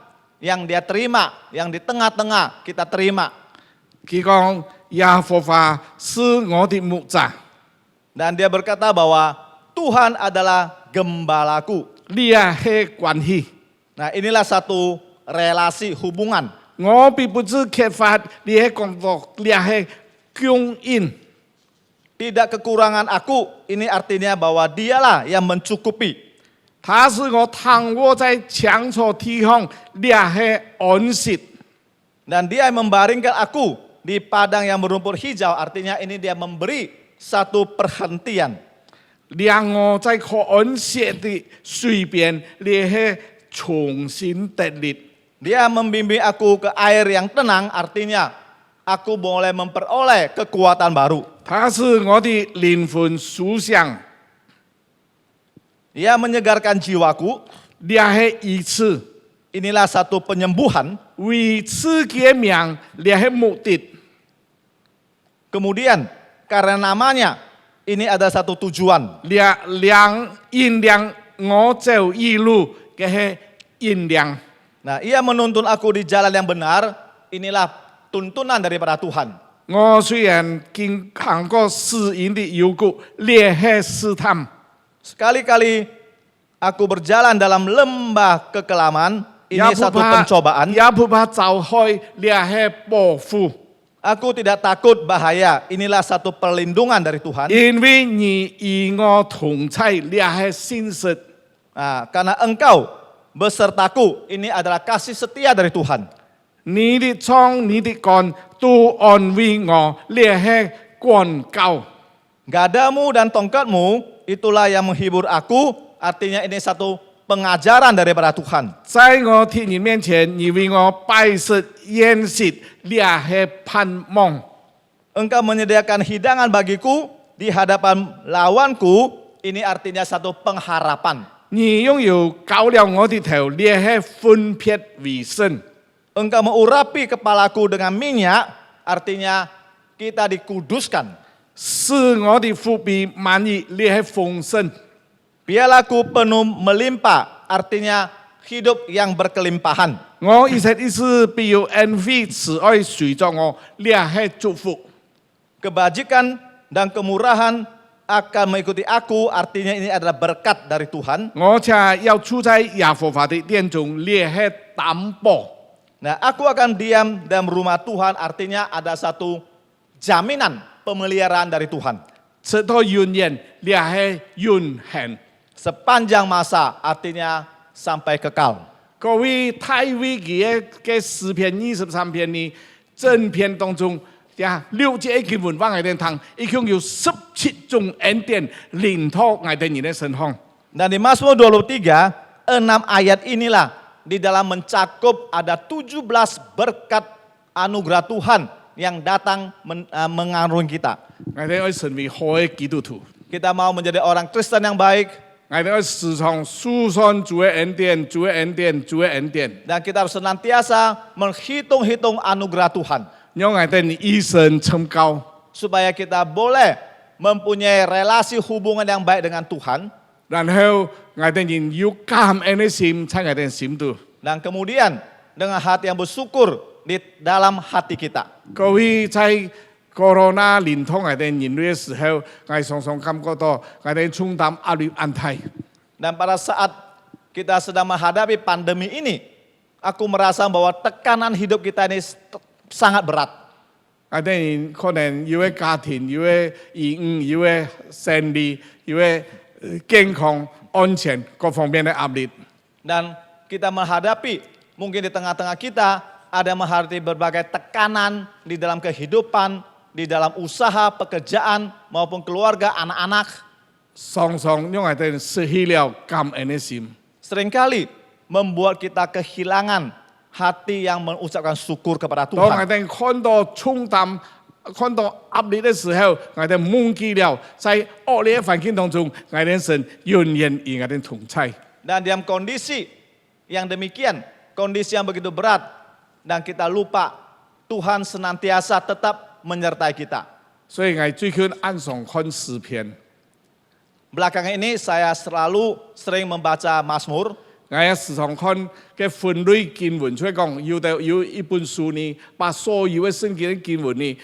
yang dia terima, yang di tengah-tengah kita terima. 佢講耶和華是我的牧者， Dan dia berkata bahwa Tuhan adalah gembalaku. 呢啊係關係。 Nah inilah satu relasi hubungan. 我並不是缺乏呢係工作，呢係供應。 Tidak kekurangan aku, ini artinya bahwa dialah yang mencukupi. 他是我躺卧在強楚地方，呢係安息。 Dan dia yang membaringkan aku di padang yang berumput hijau, artinya ini dia memberi satu perhentian. 讓我在可安息的水邊，呢係重新得力。 Dia membimbing aku ke air yang tenang, artinya aku boleh memperoleh kekuatan baru. 他是我的靈魂思想， Dia menyegarkan jiwaku, 呢係一次 inilah satu penyembuhan. 為自己的名，呢係目的。 Kemudian karena namanya, ini ada satu tujuan. 引領我走義路嘅係引領。 Nah, ia menuntun aku di jalan yang benar, inilah tuntunan daripada Tuhan. 我雖然經行過死蔭的幽谷，呢係試探。 Sekali-kali aku berjalan dalam lembah kekelaman, ini satu pencobaan. 也不怕走開，呢係保護。 Aku tidak takut bahaya, inilah satu perlindungan dari Tuhan. 因為你與我同在，呢係信實。 Nah, karena engkau besertaku, ini adalah kasih setia dari Tuhan. 你的瘡、你的肝都安慰我，呢係關告。 Gadamu dan tongkatmu, itulah yang menghibur aku, artinya ini satu pengajaran daripada Tuhan. 在我天人面前，你為我擺設筵席，呢係盼望。 Engkau menyediakan hidangan bagiku di hadapan lawanku, ini artinya satu pengharapan. 你擁有膏了我的頭，呢係分別為聖。 Engkau mengurapi kepalaku dengan minyak, artinya kita dikuduskan. 是我的腹比滿溢，呢係豐盛。 Biarlah aku penuh melimpah, artinya hidup yang berkelimpahan. 我一切一事必有恩惠慈愛隨着我，呢係祝福。 Kebajikan dan kemurahan akan mengikuti aku, artinya ini adalah berkat dari Tuhan. 我且要住在耶和華的殿中，呢係擔保。 Nah, aku akan diam dalam rumah Tuhan, artinya ada satu jaminan pemeliharaan dari Tuhan. 直到永遠，呢係永恆。 Sepanjang masa, artinya sampai kekal. 各位太危嘅詩篇23篇呢，正篇當中，呀6節經文往我哋聽，一共有17種恩典臨到我哋人嘅身上。 Dan di Mazmur 23, 6 ayat inilah di dalam mencakup ada 17 berkat anugerah Tuhan yang datang mengarungi kita. 我哋要成為好嘅基督徒， Kita mau menjadi orang Kristen yang baik, 我哋要時常數算主嘅恩典，主嘅恩典，主嘅恩典， dan kita harus senantiasa menghitung-hitung anugerah Tuhan. 讓我哋一生稱高。 Supaya kita boleh mempunyai relasi hubungan yang baik dengan Tuhan. 然後我哋人有感恩嘅心，喺我哋心度。 Dan kemudian dengan hati yang bersyukur di dalam hati kita. 各位在 Corona 連通我哋人類嘅時候，我哋常常感覺到我哋重擔壓力安泰。 Dan pada saat kita sedang menghadapi pandemi ini, aku merasa bahwa tekanan hidup kita ini sangat berat. 我哋人可能有嘅家庭、有嘅兒女、有嘅生理、有嘅健康、安全各方面嘅壓力。 Dan kita menghadapi, mungkin di tengah-tengah kita ada menghadapi berbagai tekanan di dalam kehidupan, di dalam usaha, pekerjaan, maupun keluarga, anak-anak. 常常讓我哋失去了感恩嘅心。 Seringkali membuat kita kehilangan hati yang mengucapkan syukur kepada 當我 Tuhan. 哋看到重擔、看到壓力嘅時候，我哋忘記了在惡劣嘅環境當中，我哋神永遠與我哋同在。 Dan dalam kondisi yang demikian, kondisi yang begitu berat, dan kita lupa Tuhan senantiasa tetap menyertai kita. 所以我最近按上看詩篇， Belakangan ini saya selalu sering membaca Mazmur. 我喺時常看嘅分類經文出嚟講，有一本書呢，把所有嘅聖經嘅經文呢，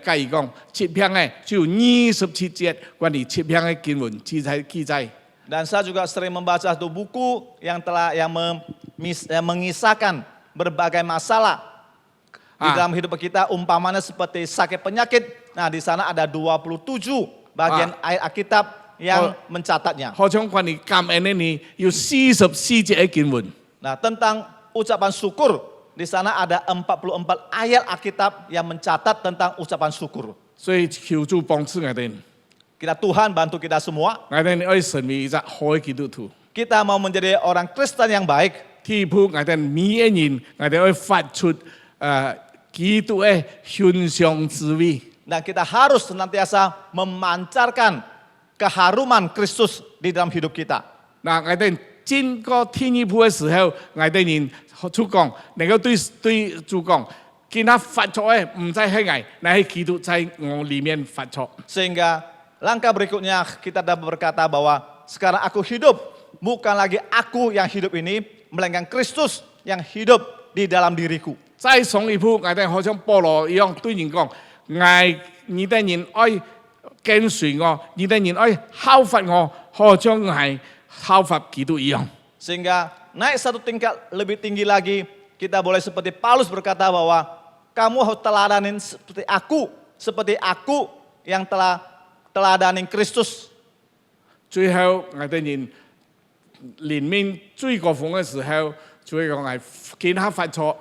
計講七篇嘅，就27節關於七篇嘅經文記載。 Dan saya juga sering membaca satu buku yang mengisahkan berbagai masalah di dalam hidup kita, umpamanya seperti sakit penyakit. Nah, di sana ada 27 bagian ayat Alkitab yang mencatatnya. 好像關於感恩呢，有44節嘅經文。 Nah, tentang ucapan syukur, di sana ada 44 ayat Alkitab yang mencatat tentang ucapan syukur. 所以求主幫助我哋， Kita Tuhan bantu kita semua. 我哋要成為一個好嘅基督徒。 Kita mau menjadi orang Kristen yang baik. 第一步，我哋每一人，我哋要發出基督嘅馨香之味。 Dan kita harus senantiasa memancarkan keharuman Kristus di dalam hidup kita. 嗱，我哋經過第一步嘅時候，我哋人主講，能夠對主講，見他發出嘅唔再係我，乃係基督在我裡面發出。 Sehingga langkah berikutnya kita dapat berkata bahwa sekarang aku hidup, bukan lagi aku yang hidup ini, melainkan Kristus yang hidup di dalam diriku. 再上一步，我哋好像保羅一樣對人講，你哋人愛跟隨我，你哋人愛效法我，好像係效法基督一樣。 Sehingga naik satu tingkat lebih tinggi lagi, kita boleh seperti Paulus berkata bahwa kamu harus teladanin seperti aku yang telah teladanin Kristus. 最後我哋人連面最高峰嘅時候，就會講係見他發錯，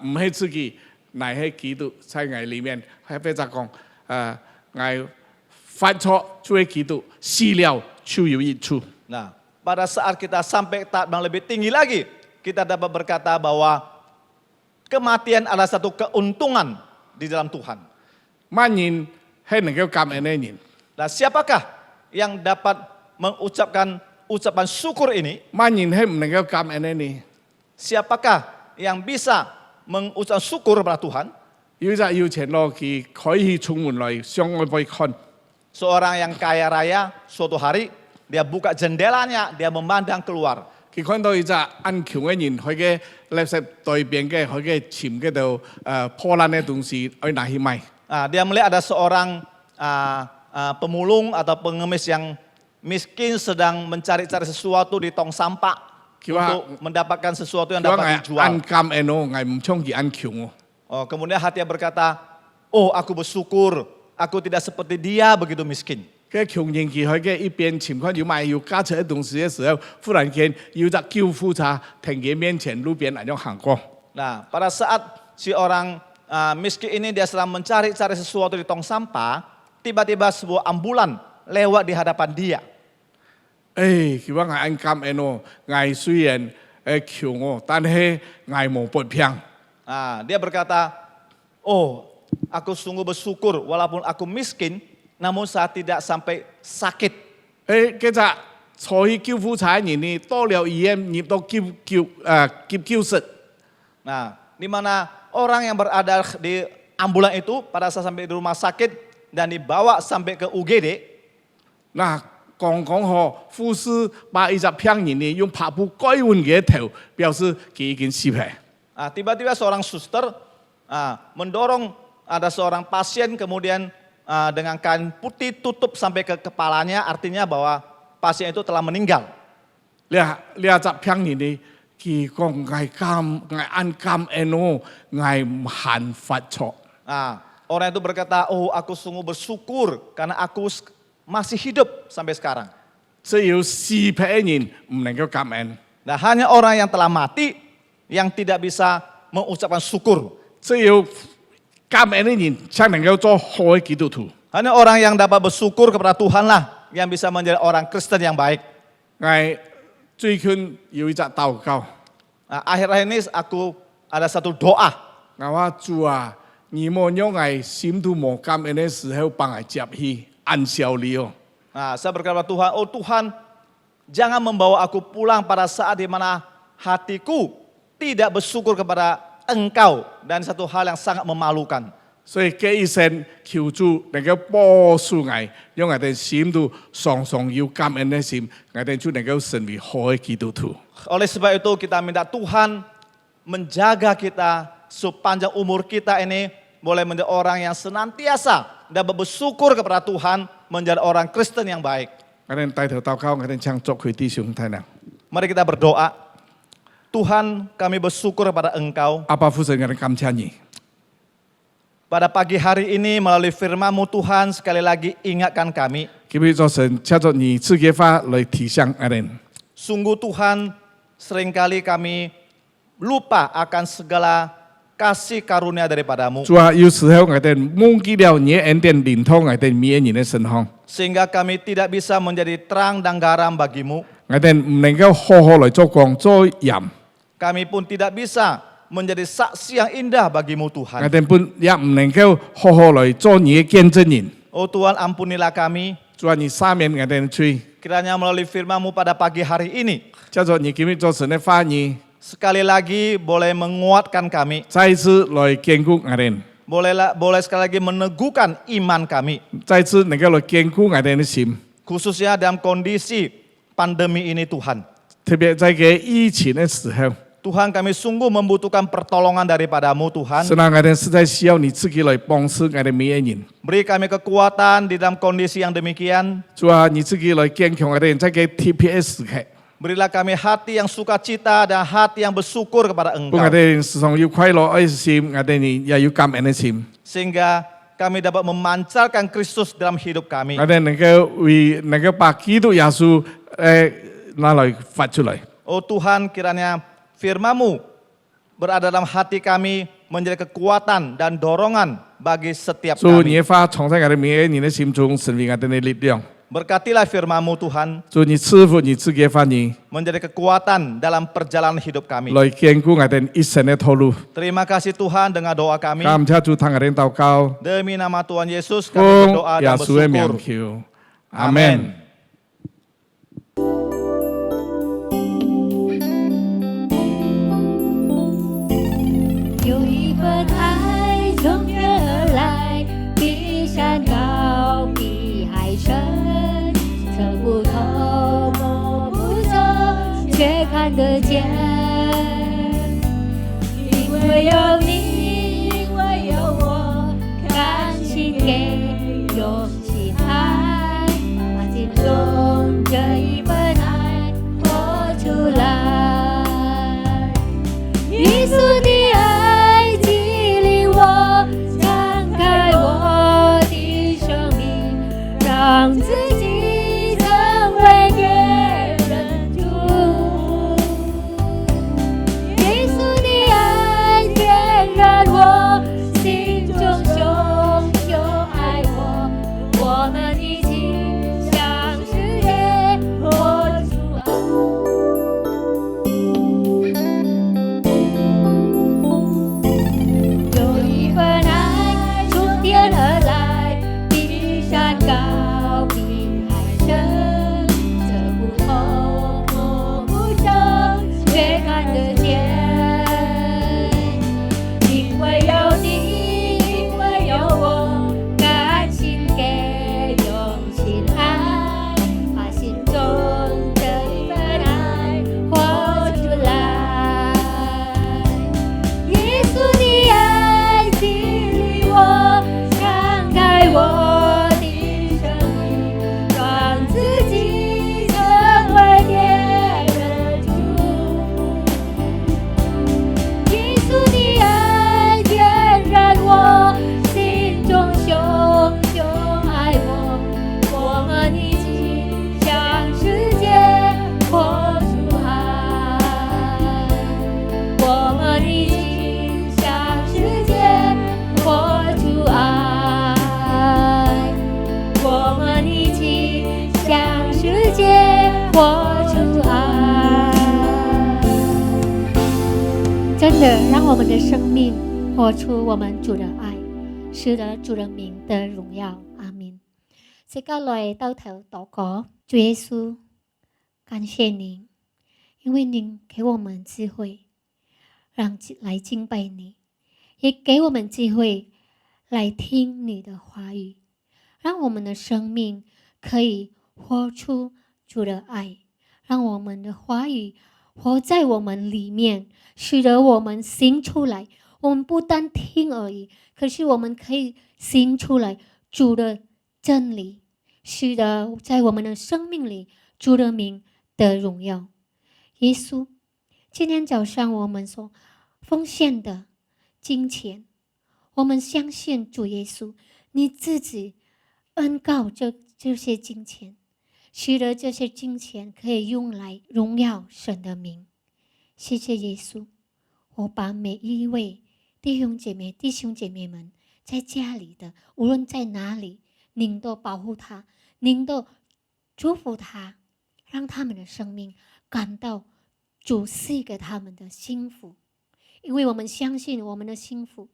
唔係自己，乃係基督在我裡面。係比較講，我發錯就係基督，死了就有益處。 Nah, pada saat kita sampai tahap yang lebih tinggi lagi, kita dapat berkata bahwa kematian adalah satu keuntungan di dalam Tuhan. 乜人係能夠感恩嘅人？ Nah, siapakah yang dapat mengucapkan ucapan syukur ini? 乜人係唔能夠感恩嘅呢？ Siapakah yang bisa mengucapkan syukur kepada Tuhan? 有隻有錢佬佢可以出門來向外邊看， Seorang yang kaya raya suatu hari dia buka jendelanya, dia memandang keluar. 佢看到一隻安窮嘅人，佢嘅垃圾袋邊嘅佢嘅錢嗰度破爛嘅東西，去拿去賣。 Dia melihat ada seorang pemulung atau pengemis yang miskin sedang mencari-cari sesuatu di tong sampah untuk mendapatkan sesuatu yang 佢話 dapat 我 dijual. 安感恩咯，我唔想佢安窮哦。 Oh, kemudian hatinya berkata, oh aku bersyukur, aku tidak seperti dia begitu miskin. 佢窮人佢喺嘅一邊情況要買要加出嘅東西嘅時候，忽然間有隻救護車停喺面前路邊咁樣行過。 Nah, pada saat si orang miskin ini dia sedang mencari-cari sesuatu di tong sampah, tiba-tiba sebuah ambulan lewat di hadapan dia. 佢話我安感恩咯，我雖然窮哦，但係我冇不平。 Dia berkata, oh aku sungguh bersyukur walaupun aku miskin, namun saya tidak sampai sakit. 嗰隻坐去救護車嘅人呢，到了醫院入到急救室。 Nah, di mana orang yang berada di ambulan itu pada saat sampai di rumah sakit dan dibawa sampai ke UGD. 嗱，講好，護士把一隻病人呢用拍布蓋穩佢嘅頭，表示佢已經死咗。 Tiba-tiba seorang suster mendorong ada seorang pasien kemudian dengan kain putih tutup sampai ke kepalanya, artinya bahwa pasien itu telah meninggal. 呢隻病人呢，佢講我安感恩咯，我唔犯法錯。 Orang itu berkata, oh aku sungguh bersyukur karena aku masih hidup sampai sekarang. 只有死咗嘅人唔能夠感恩， Nah, hanya orang yang telah mati yang tidak bisa mengucapkan syukur. 只有感恩嘅人才能夠做好嘅基督徒。 Hanya orang yang dapat bersyukur kepada Tuhan lah yang bisa menjadi orang Kristen yang baik. 我最近有一隻禱告， Akhir-akhir ini aku ada satu doa. 我話主啊，你莫讓我心都冇感恩嘅時候幫我接去安息你哦。 Saya berkata kepada Tuhan, oh Tuhan, jangan membawa aku pulang pada saat di mana hatiku tidak bersyukur kepada Engkau dan satu hal yang sangat memalukan. 所以这一生求主能够保守我，让我哋心都常常有感恩的心，我哋就能够成为好的基督徒。 Oleh sebab itu kita minta Tuhan menjaga kita sepanjang umur kita ini boleh menjadi orang yang senantiasa dapat bersyukur kepada Tuhan, menjadi orang Kristen yang baik. 我哋低頭禱告，我哋將祝福弟兄太郎。 Mari kita berdoa. Tuhan, kami bersyukur kepada Engkau. 阿爸父神，我哋感謝你。 Pada pagi hari ini melalui firman-Mu Tuhan sekali lagi ingatkan kami. 今日早晨借着你自己法來提醒我哋。 Sungguh Tuhan seringkali kami lupa akan segala kasih karunia daripada-Mu. 主啊，有時候我哋忘記了你的恩典臨到我哋每一人的身上， Sehingga kami tidak bisa menjadi terang dan garam bagi-Mu. 我哋唔能夠好好來做光做鹽， Kami pun tidak bisa menjadi saksi yang indah bagi-Mu 我 Tuhan. 哋本也唔能夠好好來做你的見證人。 Oh Tuhan, ampunilah kami. 主啊，你赦免我哋的罪， Kiranya melalui firman-Mu pada pagi hari ini, 借着你今日早晨的話語， sekali lagi boleh menguatkan kami. 再次來堅固我哋， Boleh sekali lagi meneguhkan iman kami. 再次能夠來堅固我哋的心。 Khususnya dalam kondisi pandemi ini Tuhan. 特別在這疫情的時候， Tuhan, kami sungguh membutuhkan pertolongan daripada-Mu Tuhan. 是讓我哋實在需要你自己來幫助我哋每一人。 Beri kami kekuatan di dalam kondisi yang demikian. 主啊，你自己來堅強我哋在這 TPS 時刻， Berilah kami hati yang sukacita dan hati yang bersyukur kepada 讓 Engkau. 我哋時常有快樂的心，我哋也有感恩的心。 Sehingga kami dapat memancarkan Kristus dalam hidup kami. 我哋能夠把基督耶穌拿來發出來。 Oh Tuhan, kiranya firman-Mu berada dalam hati kami menjadi kekuatan dan dorongan bagi setiap 主，你 kami. 的話藏在我哋每一人的心中，成為我哋的力量。 Berkatilah firman-Mu Tuhan 主，你賜福你自己的話語， menjadi kekuatan dalam perjalanan hidup kami. 來堅固我哋一生的道路。 Terima kasih Tuhan, dengar doa kami. 感謝主，聽我哋禱告， Demi nama Tuhan Yesus kami 奉 berdoa 耶 dan 穌的名 bersyukur. 求，阿門。有一份爱从天而来，比山高，比海深，测不透，摸不着，却看得见。因为有你，因为有我，甘心给，用心爱，把心中这一份爱活出来。耶稣的爱激励我，敞开我的生命，让自己成为别人主。耶稣的爱点燃我心中熊熊爱我，我们一起向世界活出爱。有一份爱从天而来，比山高，比海深，测不透，摸不着，却看得见。因为有你，因为有我，甘心给，用心爱，把心中这一份爱活出来。耶稣的爱激励我，敞开我的生命，让自己成为别人主。耶稣的爱点燃我心中熊熊爱我，我们一起向世界活出爱。我们一起向世界活出爱，我们一起向世界活出爱。真的让我们的生命活出我们主的愛，使得主人名的榮耀。阿們。即刻來兜頭禱告，主耶穌，感謝您，因為您給我們智慧，來敬拜你，也給我們智慧来听你的话语，让我们的生命可以活出主的爱，让我们的话语活在我们里面，使得我们行出来。我们不单听而已，可是我们可以行出来主的真理，使得在我们的生命里主的名得荣耀。耶稣，今天早上我们所奉献的金钱，我们相信主耶稣，你自己恩告这些金钱，使得这些金钱可以用来荣耀神的名。谢谢耶稣，我把每一位弟兄姐妹们在家里的，无论在哪里，您都保护他，您都祝福他，让他们的生命感到主赐给他们的幸福。因为我们相信我们的幸福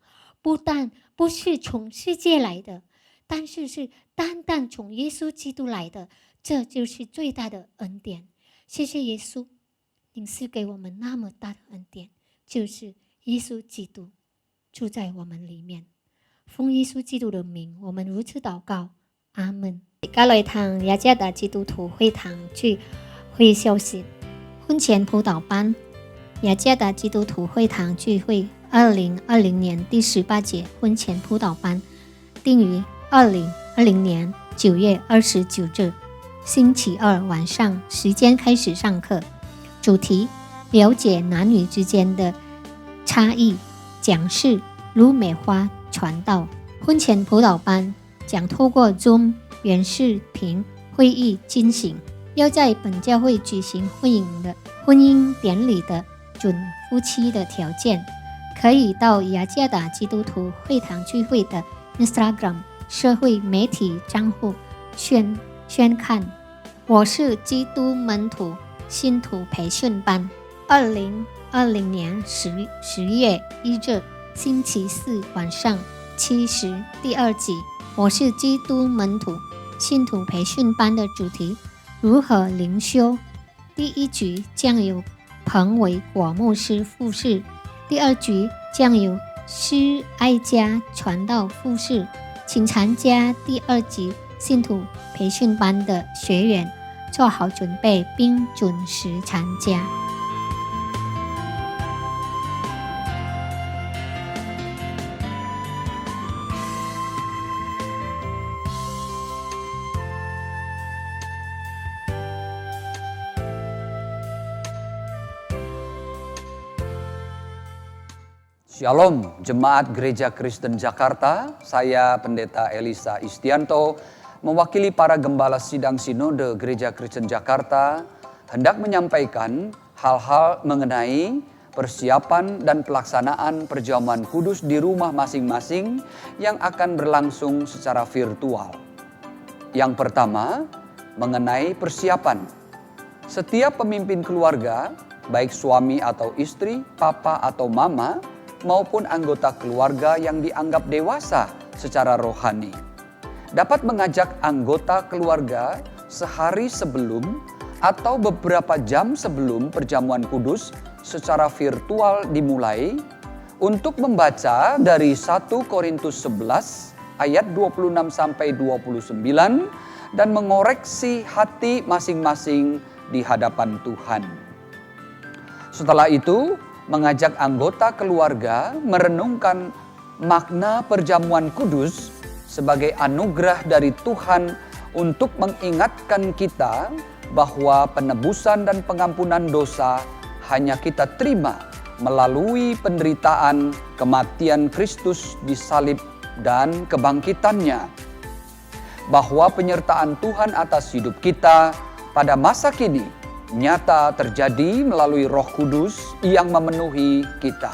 不是从世界来的，但是是单单从耶稣基督来的，这就是最大的恩典。谢谢耶稣，您赐给我们那么大的恩典，就是耶稣基督住在我们里面。奉耶稣基督的名，我们如此祷告，阿门。加來堂雅加達基督徒會堂聚會消息，婚前輔導班雅加達基督徒會堂聚會2020年第18節婚前輔導班定於2020年9月29日星期二晚上時間開始上課，主題了解男女之間的差異，講師盧美花傳道。婚前輔導班將透過 Zoom 原視頻會議進行，要在本教會舉行婚姻典禮的準夫妻的條件，可以到雅加達基督徒會堂聚會的 Instagram 社會媒體賬戶宣看。我是基督門徒信徒培訓班2020年10月1日星期四晚上7時第二集。我是基督門徒信徒培訓班的主題如何靈修，第一局將由彭維果牧師復試，第二局將由施愛家傳道復試。請參加第二集信徒培訓班的學員做好準備並準時參加。Shalom, Jemaat Gereja Kristen Jakarta. Saya Pendeta Elisa Istianto, mewakili para gembala sidang Sinode Gereja Kristen Jakarta, hendak menyampaikan hal-hal mengenai persiapan dan pelaksanaan perjamuan kudus di rumah masing-masing yang akan berlangsung secara virtual. Yang pertama, mengenai persiapan. Setiap pemimpin keluarga, baik suami atau istri, papa atau mama, maupun anggota keluarga yang dianggap dewasa secara rohani, dapat mengajak anggota keluarga sehari sebelum atau beberapa jam sebelum perjamuan kudus secara virtual dimulai untuk membaca dari 1 Korintus 11 ayat 26-29 dan mengoreksi hati masing-masing di hadapan Tuhan. Setelah itu, mengajak anggota keluarga merenungkan makna perjamuan kudus sebagai anugerah dari Tuhan untuk mengingatkan kita bahwa penebusan dan pengampunan dosa hanya kita terima melalui penderitaan kematian Kristus di salib dan kebangkitannya. Bahwa penyertaan Tuhan atas hidup kita pada masa kini nyata terjadi melalui Roh Kudus yang memenuhi kita.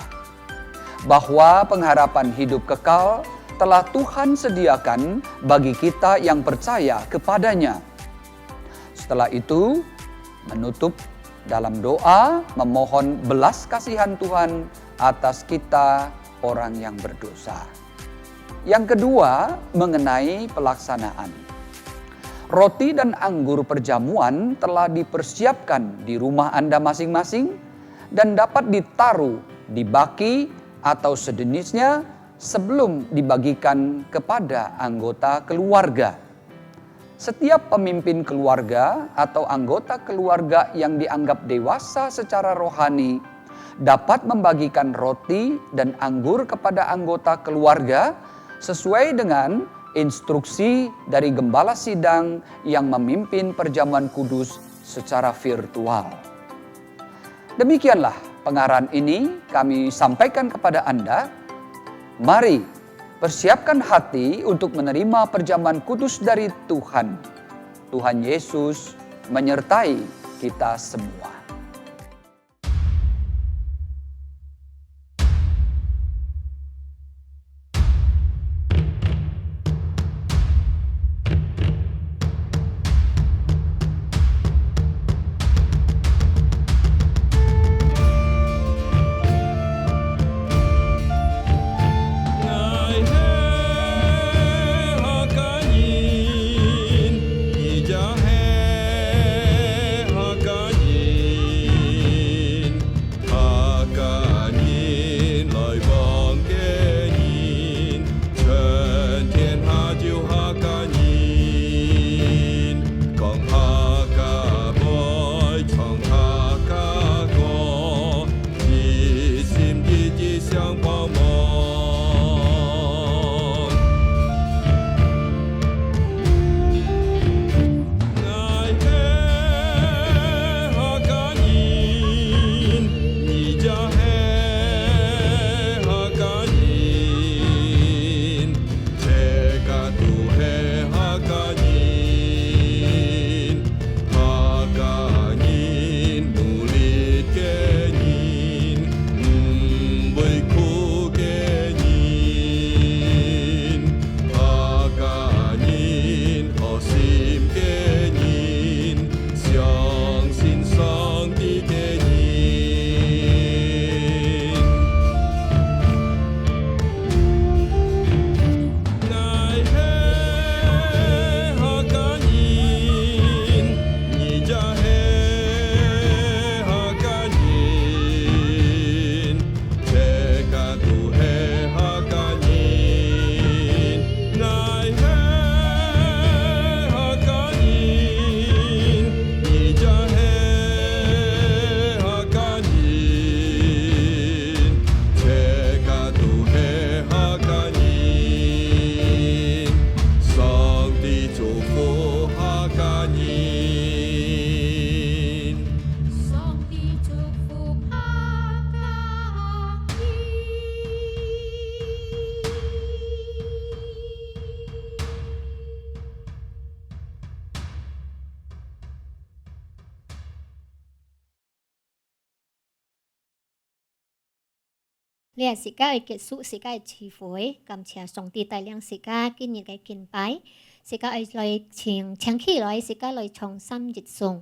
Bahwa pengharapan hidup kekal telah Tuhan sediakan bagi kita yang percaya kepadanya. Setelah itu, menutup dalam doa memohon belas kasihan Tuhan atas kita orang yang berdosa. Yang kedua, mengenai pelaksanaan. Roti dan anggur perjamuan telah dipersiapkan di rumah Anda masing-masing dan dapat ditaruh di baki atau sejenisnya sebelum dibagikan kepada anggota keluarga. Setiap pemimpin keluarga atau anggota keluarga yang dianggap dewasa secara rohani dapat membagikan roti dan anggur kepada anggota keluarga sesuai dengan instruksi dari gembala sidang yang memimpin perjamuan kudus secara virtual. Demikianlah pengarahan ini kami sampaikan kepada Anda. Mari persiapkan hati untuk menerima perjamuan kudus dari Tuhan. Tuhan Yesus menyertai kita semua. Lẽ sĩ ca ấy kết束sĩ ca ấy chi phối cảm chia song ti tài liang sĩ ca kinh những cái kinh bài sĩ ca ấy lời chiang chiang khi lời sĩ ca lời trong sam dịch sung.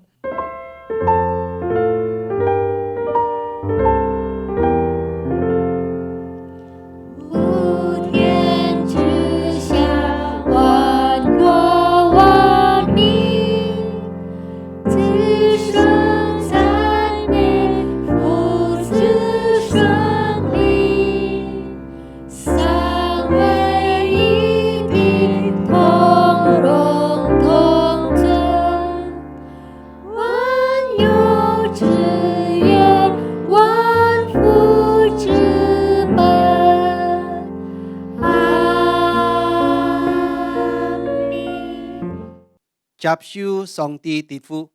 接受上帝的福，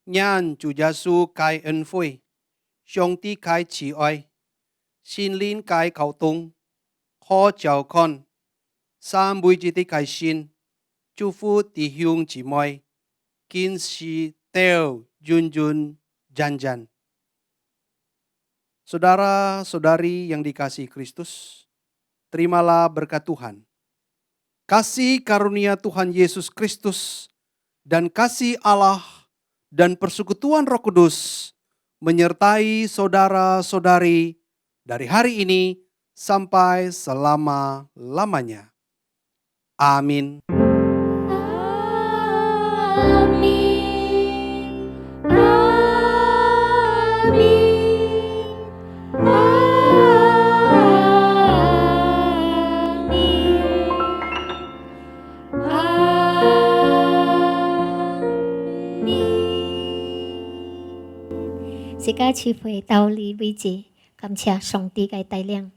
讓主耶穌嘅恩惠，上帝嘅慈愛，心靈嘅溝通，可照看，三每日的嘅心，祝福弟兄姊妹，今世到junjun janjan. Saudara-saudari yang dikasihi Kristus, terimalah berkat Tuhan. Kasih karunia Tuhan Yesus Kristus dan kasih Allah dan persekutuan Roh Kudus menyertai saudara-saudari dari hari ini sampai selama-lamanya. Amin. 家聚會道理為止，感謝上帝嘅帶領。